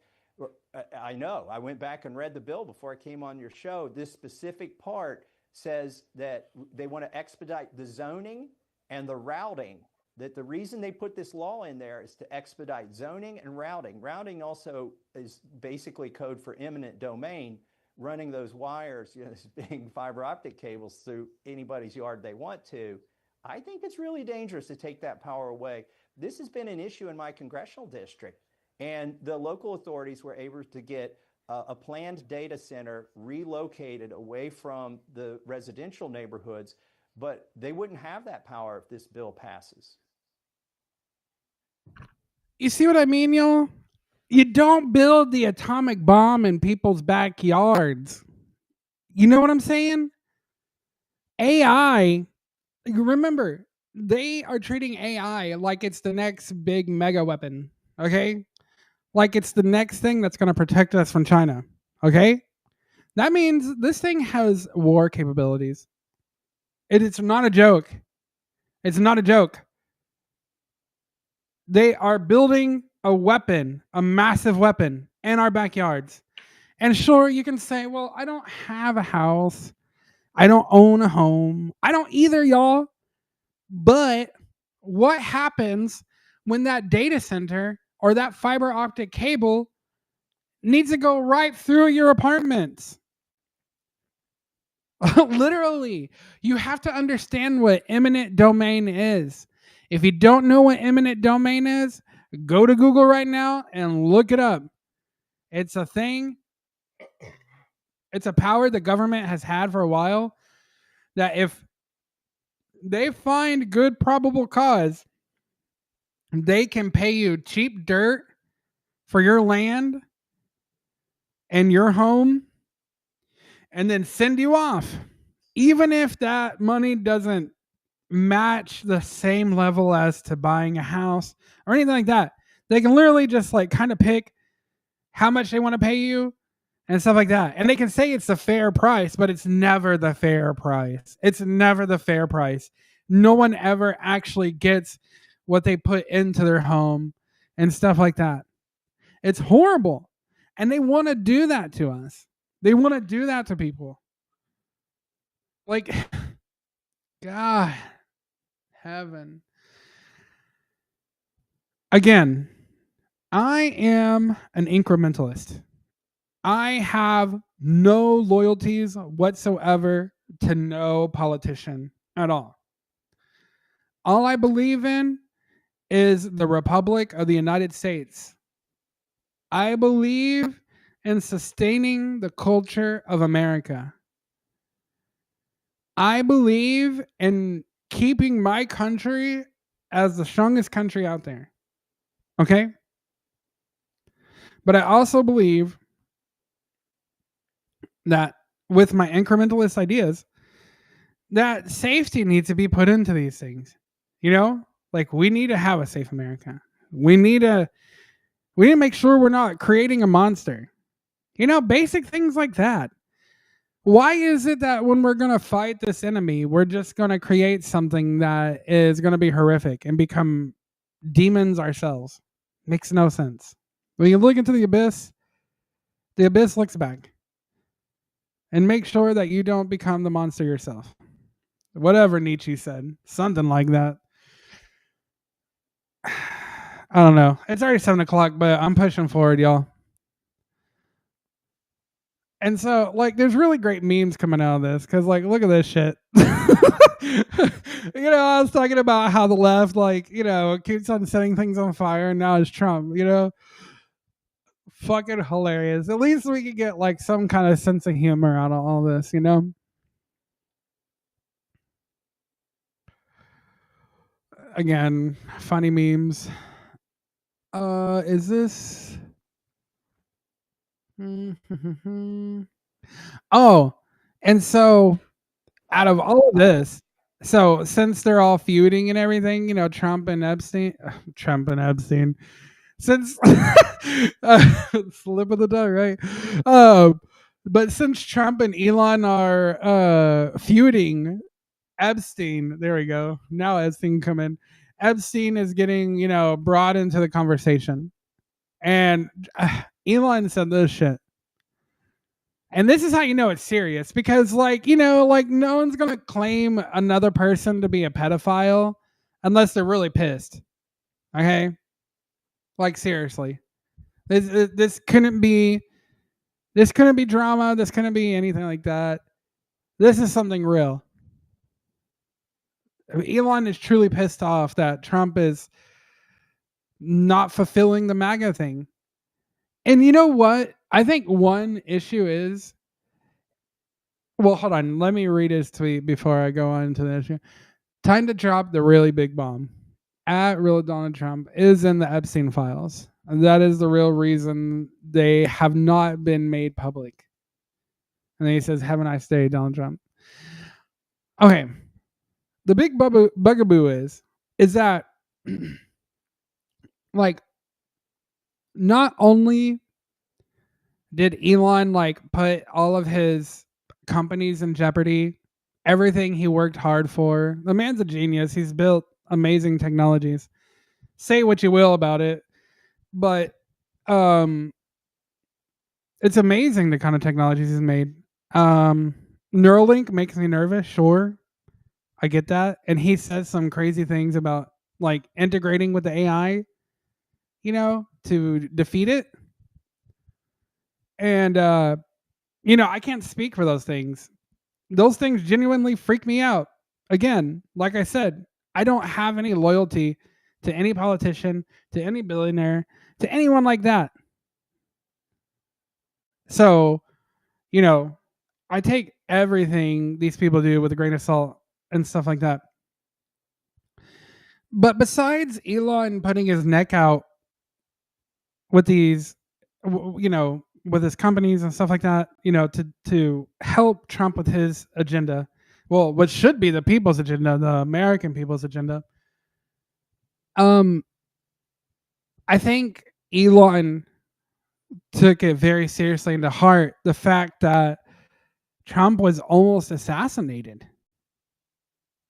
I know, I went back and read the bill before I came on your show. This specific part says that they want to expedite the zoning and the routing, that the reason they put this law in there is to expedite zoning and routing. Routing also is basically code for eminent domain, running those wires, these big fiber optic cables through anybody's yard they want to. I think it's really dangerous to take that power away. This has been an issue in my congressional district, and the local authorities were able to get a planned data center relocated away from the residential neighborhoods, but they wouldn't have that power if this bill passes. You see what I mean, y'all? You don't build the atomic bomb in people's backyards. You know what I'm saying? AI, remember, they are treating AI like it's the next big mega weapon, okay? Like it's the next thing that's going to protect us from China, okay? That means this thing has war capabilities. It's not a joke. It's not a joke. They are building a weapon, a massive weapon in our backyards. And sure, you can say, well, I don't have a house. I don't own a home. I don't either, y'all. But what happens when that data center or that fiber optic cable needs to go right through your apartments? Literally, you have to understand what eminent domain is. If you don't know what eminent domain is, go to Google right now and look it up. It's a thing. It's a power the government has had for a while, that if they find good probable cause, they can pay you cheap dirt for your land and your home and then send you off. Even if that money doesn't match the same level as to buying a house or anything like that, they can literally just like kind of pick how much they want to pay you and stuff like that. And they can say it's the fair price, but it's never the fair price. It's never the fair price. No one ever actually gets what they put into their home and stuff like that. It's horrible. And they want to do that to us. They want to do that to people. Like, God, heaven. Again, I am an incrementalist. I have no loyalties whatsoever to no politician at all. All I believe in is the Republic of the United States. I believe in sustaining the culture of America. I believe in keeping my country as the strongest country out there. Okay? But I also believe that with my incrementalist ideas, that safety needs to be put into these things. You know? Like, we need to have a safe America. We need to make sure we're not creating a monster. You know, basic things like that. Why is it that when we're going to fight this enemy, we're just going to create something that is going to be horrific and become demons ourselves? Makes no sense. When you look into the abyss looks back. And make sure that you don't become the monster yourself. Whatever Nietzsche said. Something like that. I don't know. It's already 7 o'clock, but I'm pushing forward, y'all. And so, like, there's really great memes coming out of this because, like, look at this shit. I was talking about how the left, like, keeps on setting things on fire, and now it's Trump, Fucking hilarious. At least we could get, like, some kind of sense of humor out of all this, Again, funny memes. Is this... Oh, and so out of all of this, so since they're all feuding and everything, Trump and Epstein, since slip of the tongue, right? But since Trump and Elon are feuding, Epstein, there we go. Now Epstein come in. Epstein is getting, brought into the conversation. And Elon said this shit. And this is how you know it's serious because, no one's going to claim another person to be a pedophile unless they're really pissed. Okay? Like, seriously. This couldn't be drama. This couldn't be anything like that. This is something real. Elon is truly pissed off that Trump is not fulfilling the MAGA thing. And you know what? I think one issue is, well, hold on. Let me read his tweet before I go on to the issue. Time to drop the really big bomb. At real Donald Trump is in the Epstein files. And that is the real reason they have not been made public. And then he says, have a nice day, Donald Trump. Okay. The big bugaboo is that like, not only did Elon put all of his companies in jeopardy, everything he worked hard for. The man's a genius. He's built amazing technologies. Say what you will about it, but it's amazing the kind of technologies he's made. Neuralink makes me nervous, sure. I get that. And he says some crazy things about integrating with the AI, to defeat it. And I can't speak for those things. Those things genuinely freak me out. Again, like I said, I don't have any loyalty to any politician, to any billionaire, to anyone like that. So, I take everything these people do with a grain of salt and stuff like that. But besides Elon putting his neck out with these, with his companies and stuff like that, to help Trump with his agenda, well, what should be the people's agenda, the American people's agenda. I think Elon took it very seriously into heart, the fact that Trump was almost assassinated.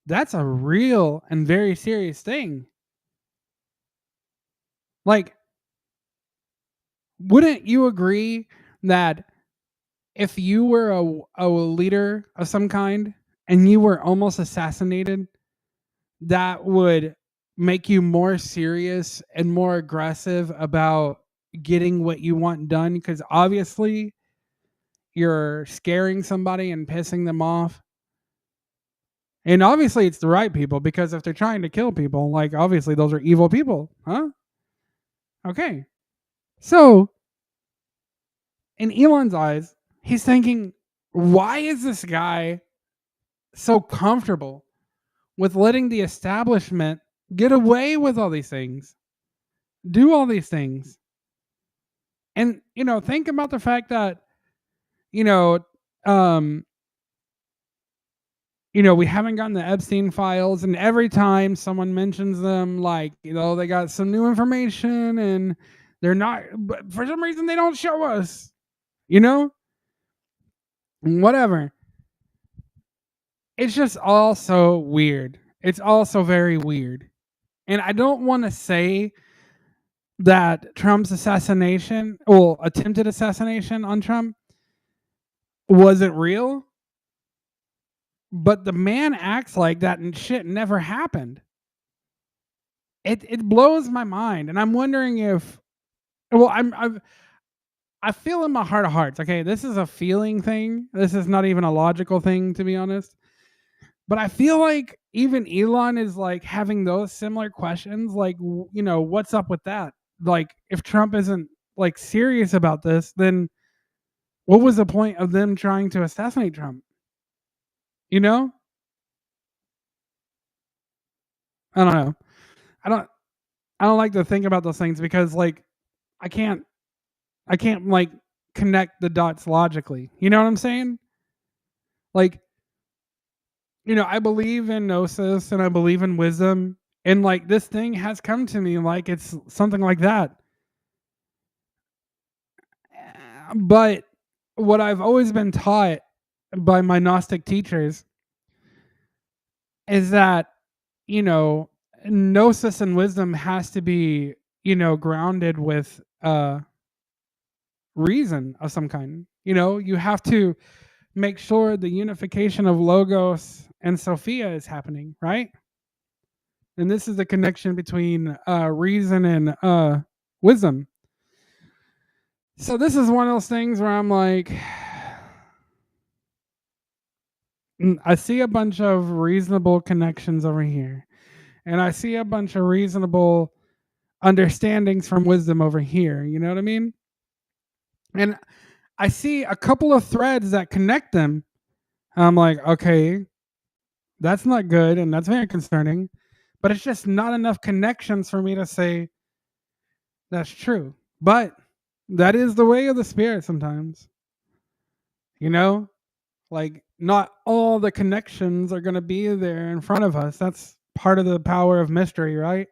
That's a real and very serious thing. Wouldn't you agree that if you were a leader of some kind and you were almost assassinated, that would make you more serious and more aggressive about getting what you want done? Because obviously you're scaring somebody and pissing them off. And obviously it's the right people, because if they're trying to kill people, obviously those are evil people, huh? Okay. So in Elon's eyes, he's thinking, why is this guy so comfortable with letting the establishment get away with all these things, do all these things? And, think about the fact that, we haven't gotten the Epstein files, and every time someone mentions them, they got some new information and they're not, but for some reason they don't show us, whatever. It's just all so weird. It's all so very weird. And I don't want to say that Trump's assassination, well, attempted assassination on Trump, wasn't real, but the man acts like that and shit never happened. It blows my mind, and I'm wondering if, well, I feel in my heart of hearts, okay, this is a feeling thing. This is not even a logical thing, to be honest. But I feel like even Elon is having those similar questions, what's up with that? If Trump isn't serious about this, then what was the point of them trying to assassinate Trump? I don't know. I don't like to think about those things, because I can't connect the dots logically. You know what I'm saying? Like, I believe in gnosis and I believe in wisdom, and like this thing has come to me like it's something like that. But what I've always been taught by my Gnostic teachers is that, you know, gnosis and wisdom has to be, grounded with reason of some kind. You have to make sure the unification of Logos and Sophia is happening, right? And this is the connection between reason and wisdom. So this is one of those things where I'm like, I see a bunch of reasonable connections over here, and I see a bunch of reasonable understandings from wisdom over here. You know what I mean? And I see a couple of threads that connect them. I'm like, okay, that's not good, and that's very concerning. But it's just not enough connections for me to say that's true. But that is the way of the spirit sometimes. You know, like not all the connections are going to be there in front of us. That's part of the power of mystery, right?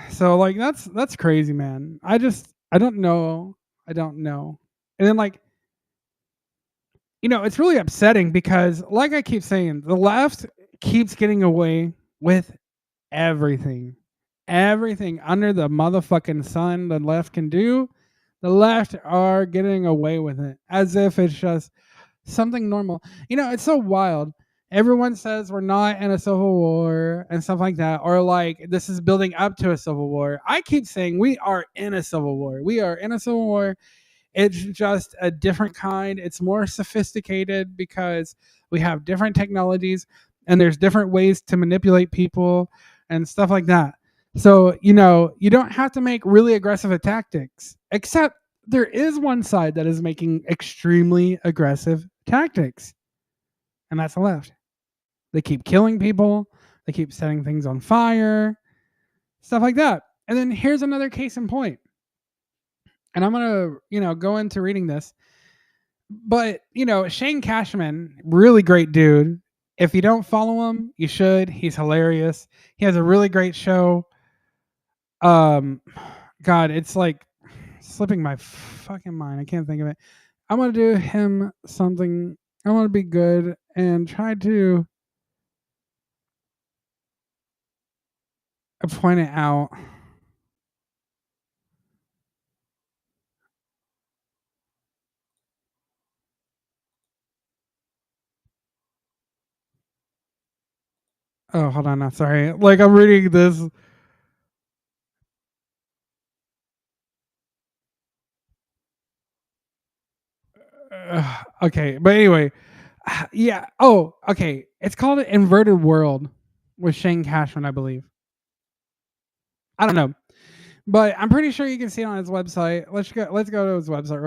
So like that's crazy, man. I don't know. I don't know. And then like, it's really upsetting because like I keep saying, the left keeps getting away with everything. Everything under the motherfucking sun the left can do, the left are getting away with it as if it's just something normal. It's so wild. Everyone says we're not in a civil war and stuff like that, or like this is building up to a civil war. I keep saying we are in a civil war. We are in a civil war. It's just a different kind. It's more sophisticated because we have different technologies and there's different ways to manipulate people and stuff like that. So, you don't have to make really aggressive tactics, except there is one side that is making extremely aggressive tactics, and that's the left. They keep killing people, they keep setting things on fire, stuff like that. And then here's another case in point. And I'm going to, go into reading this. But, Shane Cashman, really great dude. If you don't follow him, you should. He's hilarious. He has a really great show. God, it's like slipping my fucking mind. I can't think of it. I'm gonna do him something. I want to be good and try to point it out. Oh, hold on. I'm sorry. Like I'm reading this. Okay, but anyway, yeah. Oh, okay. It's called an inverted world with Shane Cashman, I believe. I don't know, but I'm pretty sure you can see it on his website. Let's go to his website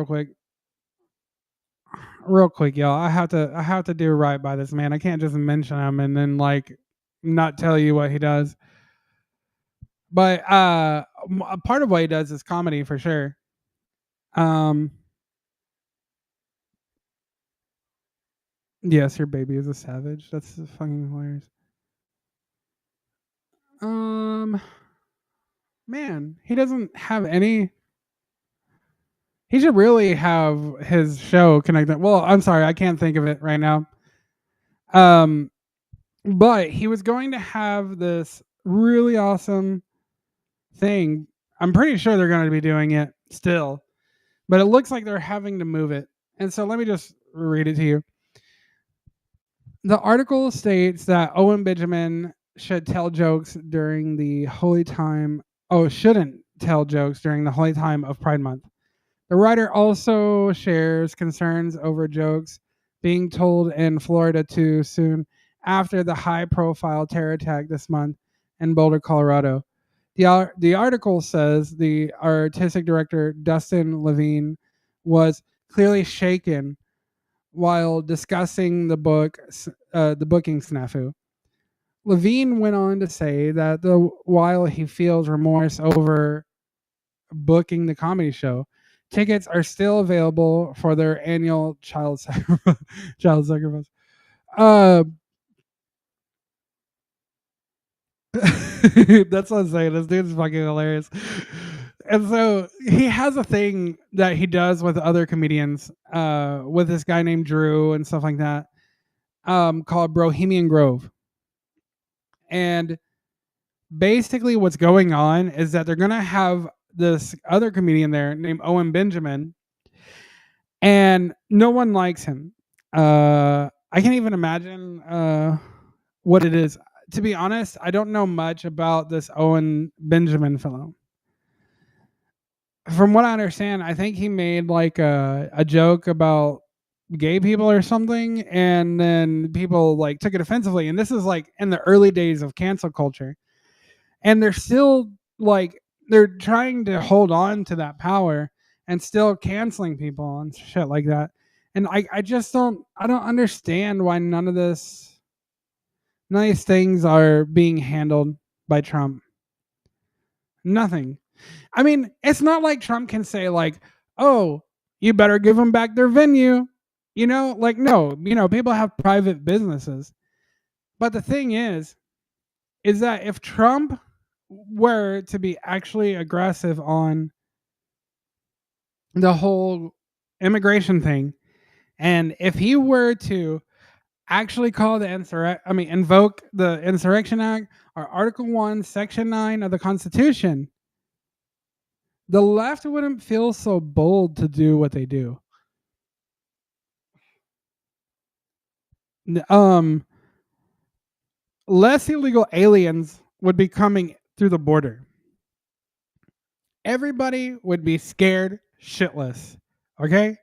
real quick, y'all. I have to do right by this man. I can't just mention him and then like not tell you what he does. But a part of what he does is comedy for sure. Yes, your baby is a savage. That's fucking hilarious. Man, he doesn't have any. He should really have his show connected. Well, I'm sorry, I can't think of it right now. Um, but he was going to have this really awesome thing. I'm pretty sure they're going to be doing it still, but it looks like they're having to move it. And so let me just read it to you. The article states that Owen Benjamin should tell jokes during the holy time. Oh, shouldn't tell jokes during the holy time of Pride Month. The writer also shares concerns over jokes being told in Florida too soon after the high-profile terror attack this month in Boulder, Colorado. The article says the artistic director Dustin Levine was clearly shaken while discussing the booking snafu. Levine went on to say that while he feels remorse over booking the comedy show, Tickets are still available for their annual child sacrifice. Uh, that's what I'm saying. This dude's fucking hilarious. And so he has a thing that he does with other comedians, with this guy named Drew and stuff like that, called Bohemian Grove. And basically, what's going on is that they're gonna have this other comedian there named Owen Benjamin, and no one likes him. I can't even imagine what it is. To be honest, I don't know much about this Owen Benjamin fellow. From what I understand, I think he made like a joke about gay people or something, and then people like took it offensively. And this is like in the early days of cancel culture, and they're still like they're trying to hold on to that power and still canceling people and shit like that. And I just I don't understand why none of these things are being handled by Trump. Nothing. I mean, it's not like Trump can say like, "Oh, you better give them back their venue." You know, like no, people have private businesses. But the thing is that if Trump were to be actually aggressive on the whole immigration thing, and if he were to actually call invoke the Insurrection Act or Article 1, Section 9 of the Constitution, the left wouldn't feel so bold to do what they do. Less illegal aliens would be coming through the border. Everybody would be scared shitless. Okay?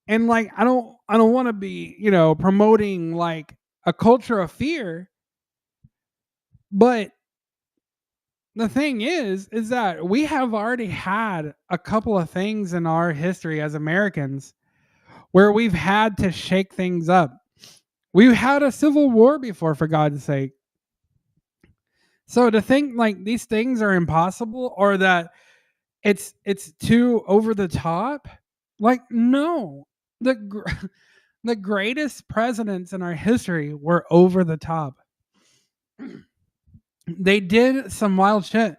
And like I don't want to be, promoting like a culture of fear, but the thing is that we have already had a couple of things in our history as Americans where we've had to shake things up. We've had a civil war before, for God's sake. So to think like these things are impossible or that it's too over the top, like no. The greatest presidents in our history were over the top. They did some wild shit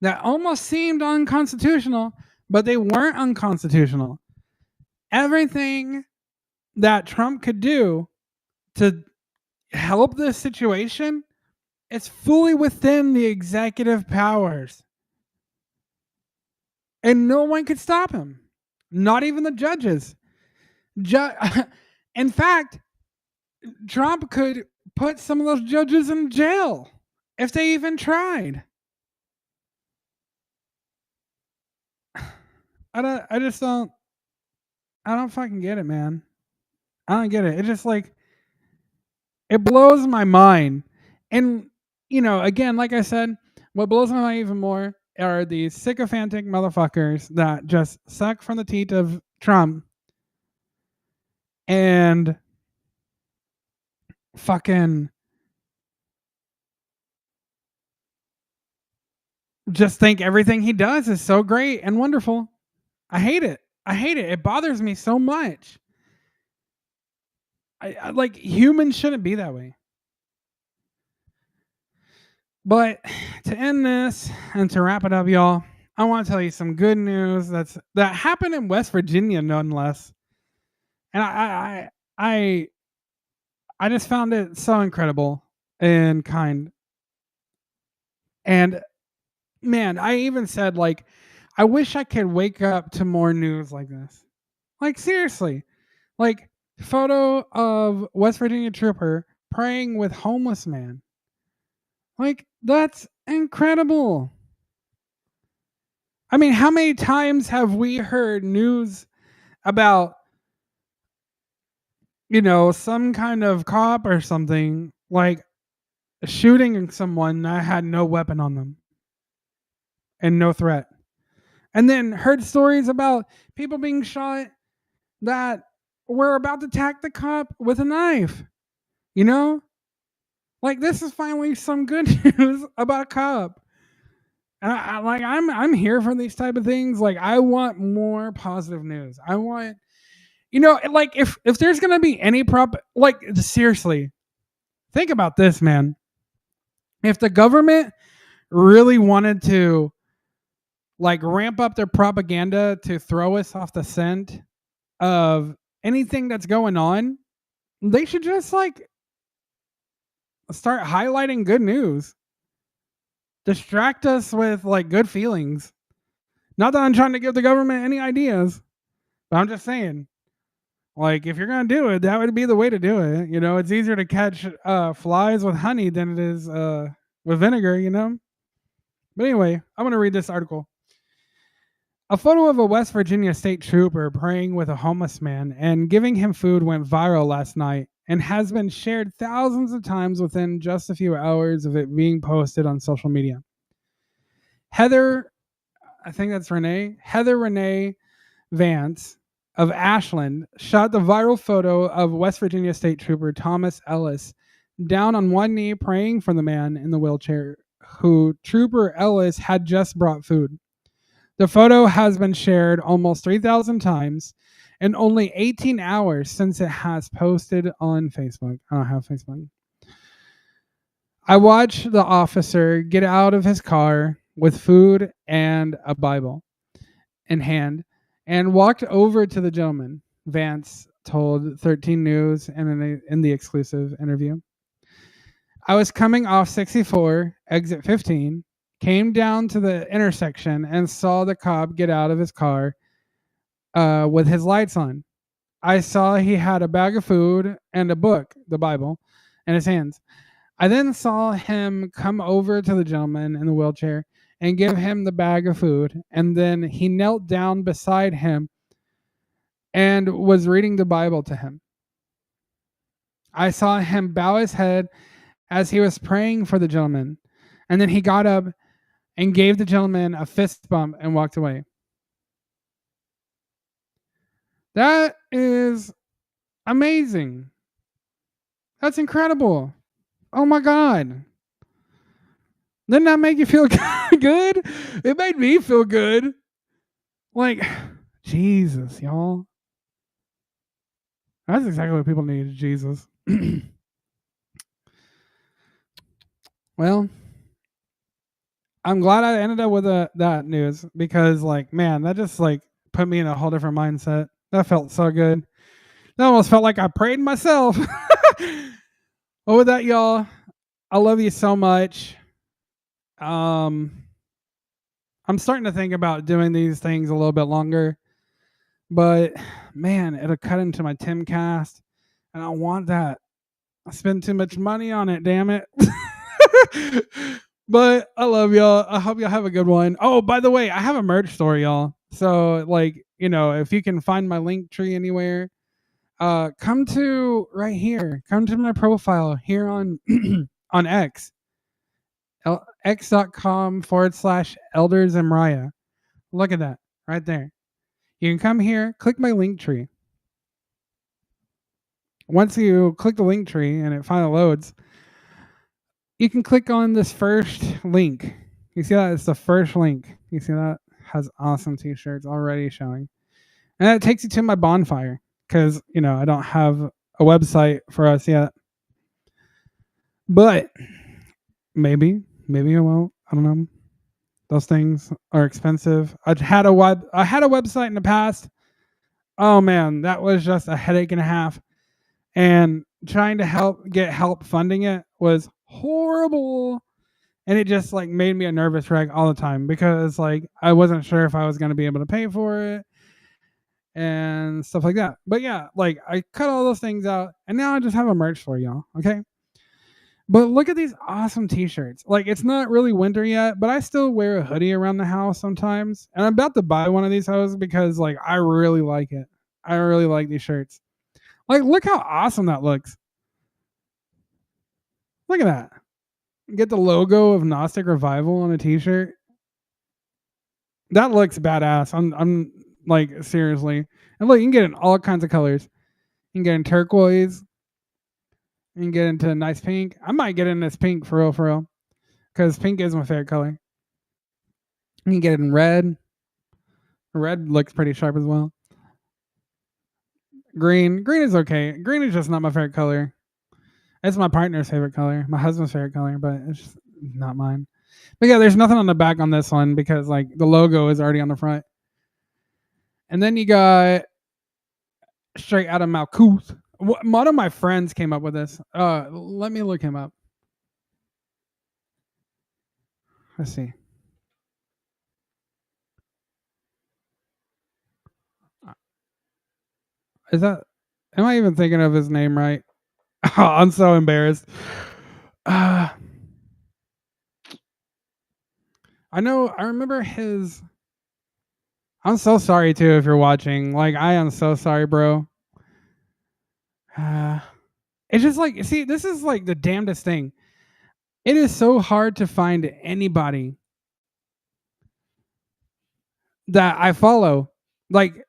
that almost seemed unconstitutional, but they weren't unconstitutional. Everything that Trump could do to help this situation is fully within the executive powers. And no one could stop him. Not even the judges. In fact, Trump could put some of those judges in jail if they even tried. I don't fucking get it, man. I don't get it. It just like it blows my mind. And again, like I said, what blows my mind even more are these sycophantic motherfuckers that just suck from the teat of Trump and fucking just think everything he does is so great and wonderful. I hate it. It bothers me so much. I like humans shouldn't be that way. But to end this and to wrap it up, y'all, I want to tell you some good news that happened in West Virginia, nonetheless. And I just found it so incredible and kind. And man, I even said like, I wish I could wake up to more news like this. Like seriously, like photo of West Virginia trooper praying with homeless man. Like that's incredible. I mean, how many times have we heard news about some kind of cop or something like shooting someone that had no weapon on them and no threat? And then heard stories about people being shot that were about to attack the cop with a knife. Like this is finally some good news about a cop. And I'm here for these type of things. Like I want more positive news. I want, like if there's gonna be any like seriously, think about this, man. If the government really wanted to like ramp up their propaganda to throw us off the scent of anything that's going on, they should just like start highlighting good news. Distract us with like good feelings. Not that I'm trying to give the government any ideas, but I'm just saying, like, if you're gonna do it, that would be the way to do it. It's easier to catch flies with honey than it is with vinegar. But anyway, I'm gonna read this article. A photo of a West Virginia state trooper praying with a homeless man and giving him food went viral last night and has been shared thousands of times within just a few hours of it being posted on social media. Heather, I think that's Renee, Heather Renee Vance of Ashland shot the viral photo of West Virginia State Trooper Thomas Ellis down on one knee praying for the man in the wheelchair who Trooper Ellis had just brought food. The photo has been shared almost 3,000 times in only 18 hours since it has posted on Facebook. I don't have Facebook. I watched the officer get out of his car with food and a Bible in hand and walked over to the gentleman, Vance told 13 News in the exclusive interview. I was coming off 64, exit 15, came down to the intersection and saw the cop get out of his car with his lights on. I saw he had a bag of food and a book, the Bible, in his hands. I then saw him come over to the gentleman in the wheelchair and give him the bag of food, and then he knelt down beside him and was reading the Bible to him. I saw him bow his head as he was praying for the gentleman, and then he got up and gave the gentleman a fist bump and walked away. That is amazing. That's incredible. Oh my God. Didn't that make you feel good? It made me feel good. Like, Jesus, y'all. That's exactly what people need, Jesus. Well, I'm glad I ended up with that news because, like, man, that just like put me in a whole different mindset. That felt so good. That almost felt like I prayed myself. Well, with that, y'all, I love you so much. I'm starting to think about doing these things a little bit longer, but man, it'll cut into my Timcast, and I want that. I spend too much money on it, damn it. But I love y'all. I hope y'all have a good one. Oh, by the way, I have a merch store, y'all. So, like, if you can find my link tree anywhere, come to right here. Come to my profile here on on X. X.com/Elders and Mariah. Look at that right there. You can come here, click my link tree. Once you click the link tree and it finally loads, you can click on this first link. You see that? It's the first link. You see that? Has awesome t-shirts already showing. And that takes you to my bonfire because, I don't have a website for us yet. But maybe I won't. I don't know. Those things are expensive. I had a website in the past. Oh man, that was just a headache and a half. And trying to get help funding it was horrible. And it just like made me a nervous wreck all the time because like I wasn't sure if I was going to be able to pay for it and stuff like that. But yeah, like I cut all those things out and now I just have a merch for y'all. Okay. But look at these awesome t-shirts. Like it's not really winter yet, but I still wear a hoodie around the house sometimes. And I'm about to buy one of these hose because like I really like it. I really like these shirts. Like look how awesome that looks. Look at that. Get the logo of Gnostic Revival on a t-shirt. That looks badass. I'm like seriously. And look, you can get in all kinds of colors. You can get in turquoise. You can get into a nice pink. I might get in this pink for real. Because pink is my favorite color. You can get it in red. Red looks pretty sharp as well. Green is okay. Green is just not my favorite color. It's my partner's favorite color, my husband's favorite color, but it's just not mine. But yeah, there's nothing on the back on this one because like the logo is already on the front. And then you got straight out of Malkuth. One of my friends came up with this. Let me look him up. Let's see. Is that? Am I even thinking of his name right? I'm so embarrassed. I know. I remember his. I'm so sorry too if you're watching. Like I am so sorry, bro. It's just like see, this is like the damnedest thing. It is so hard to find anybody that I follow. Like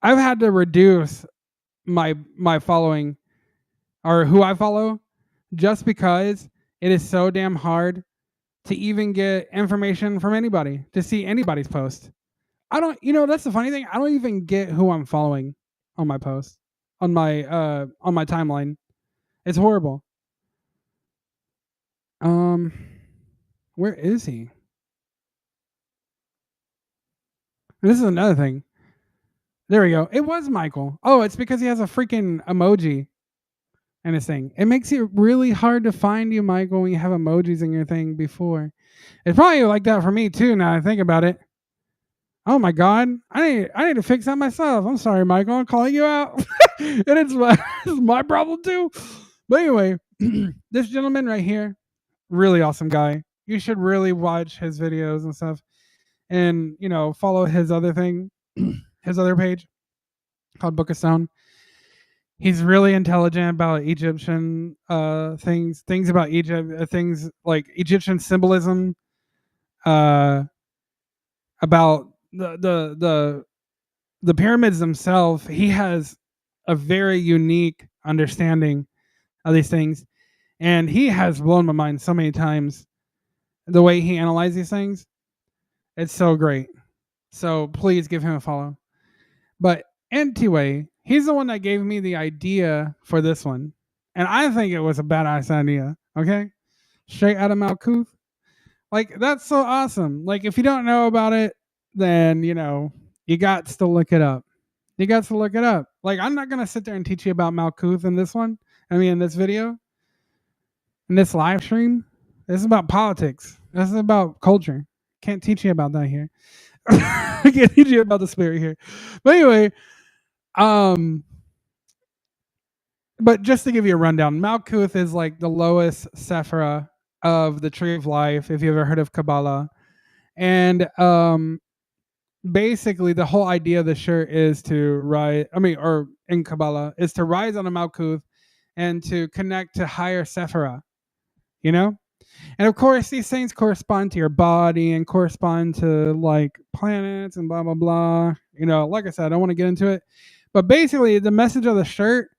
I've had to reduce my following or who I follow just because it is so damn hard to even get information from anybody, to see anybody's post. I don't, that's the funny thing. I don't even get who I'm following on my post, on my timeline. It's horrible. Where is he? This is another thing. There we go. It was Michael. Oh, it's because he has a freaking emoji in his thing. It makes it really hard to find you, Michael, when you have emojis in your thing before. It's probably like that for me too. Now I think about it. Oh my god, I need to fix that myself. I'm sorry, Michael. I'm calling you out, and it's my problem too. But anyway, this gentleman right here, really awesome guy. You should really watch his videos and stuff, and follow his other thing, his other page called Book of Stone. He's really intelligent about Egyptian things about Egypt, things like Egyptian symbolism, about the pyramids themselves. He has a very unique understanding of these things, and he has blown my mind so many times. The way he analyzes these things, it's so great. So please give him a follow. But anyway, he's the one that gave me the idea for this one, and I think it was a badass idea. Okay, straight out of Malkuth. Like that's so awesome. Like if you don't know about it, then you got to look it up. You got to look it up. Like I'm not gonna sit there and teach you about Malkuth in this one. I mean, in this video, in this live stream, this is about politics. This is about culture. Can't teach you about that here. I can't teach you about the spirit here. But anyway, but just to give you a rundown, Malkuth is like the lowest Sephira of the Tree of Life, if you've ever heard of Kabbalah. And basically the whole idea of the shirt is to rise, or in Kabbalah, is to rise on a Malkuth and to connect to higher Sephira, And of course, these things correspond to your body and correspond to like planets and blah, blah, blah. Like I said, I don't want to get into it. But basically, the message of the shirt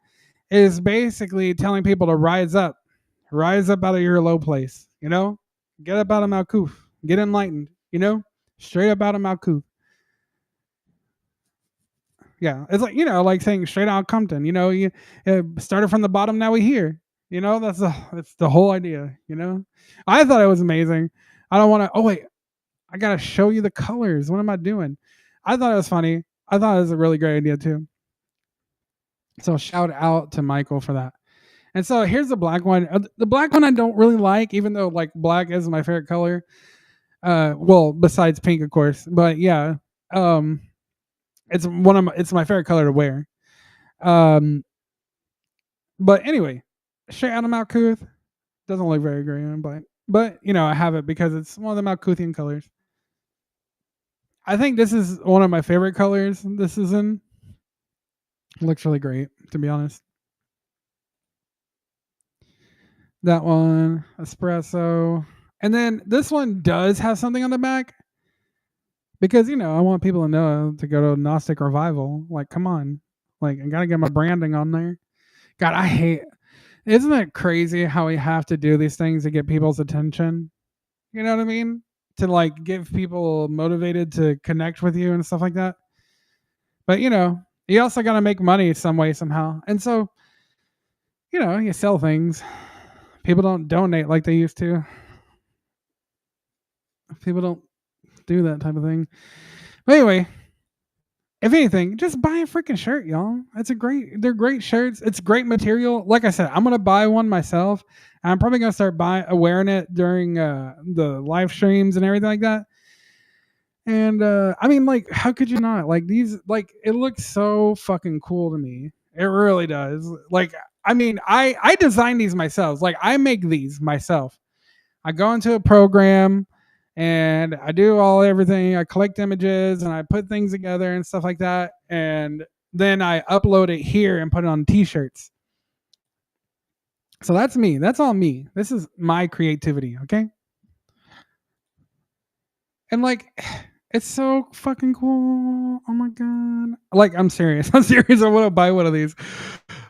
is basically telling people to rise up out of your low place, get up out of Malkuth, get enlightened, straight up out of Malkuth. Yeah, it's like, like saying straight out of Compton, you started from the bottom, now we here. That's the whole idea, I thought it was amazing. I don't want to, oh wait, I got to show you the colors. What am I doing? I thought it was funny. I thought it was a really great idea too. So shout out to Michael for that. And so here's the black one. The black one I don't really like, even though like black is my favorite color. Well, besides pink, of course. But yeah, it's my favorite color to wear. But anyway, straight out of Malkuth. Doesn't look very great on black. But I have it because it's one of the Malkuthian colors. I think this is one of my favorite colors this is in. It looks really great, to be honest. That one, espresso. And then this one does have something on the back. Because, I want people to know to go to Gnostic Revival. Like, come on. Like, I got to get my branding on there. God, I hate. Isn't it crazy how we have to do these things to get people's attention? You know what I mean? to like get people motivated to connect with you and stuff like that. But you also got to make money some way somehow. And so, you sell things. People don't donate like they used to. People don't do that type of thing. But anyway, if anything, just buy a freaking shirt, y'all. They're great shirts. It's great material. Like I said, I'm gonna buy one myself. I'm probably gonna start wearing it during the live streams and everything like that. And I mean, like, how could you not? Like these, like, it looks so fucking cool to me. It really does. Like, I mean, I design these myself. Like, I make these myself. I go into a program and I do everything. I collect images and I put things together and stuff like that. And then I upload it here and put it on t-shirts. So that's me. That's all me. This is my creativity, okay? And like, it's so fucking cool. Oh my god. Like, I'm serious. I'm serious. I want to buy one of these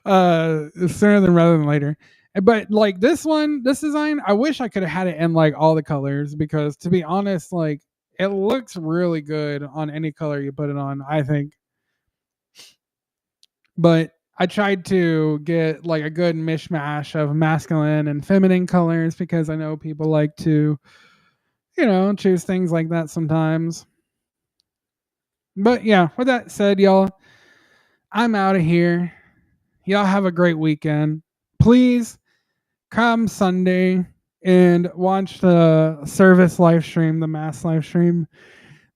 sooner than rather than later. But like this design, I wish I could have had it in like all the colors, because to be honest, like, it looks really good on any color you put it on, I think. But I tried to get like a good mishmash of masculine and feminine colors, because I know people like to, choose things like that sometimes. But yeah, with that said, y'all, I'm out of here. Y'all have a great weekend. Please come Sunday and watch the service live stream, the mass live stream.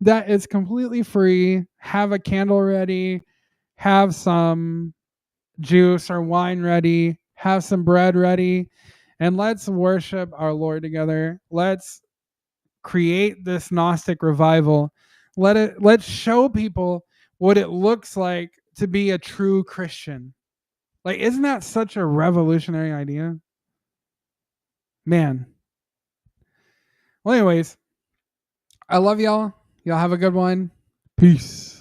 That is completely free. Have a candle ready. Have some juice or wine ready. Have some bread ready. And let's worship our Lord together. Let's create this Gnostic revival. Let's show people what it looks like to be a true Christian. Like, isn't that such a revolutionary idea? Man. Well, anyways, I love y'all. Y'all have a good one. Peace.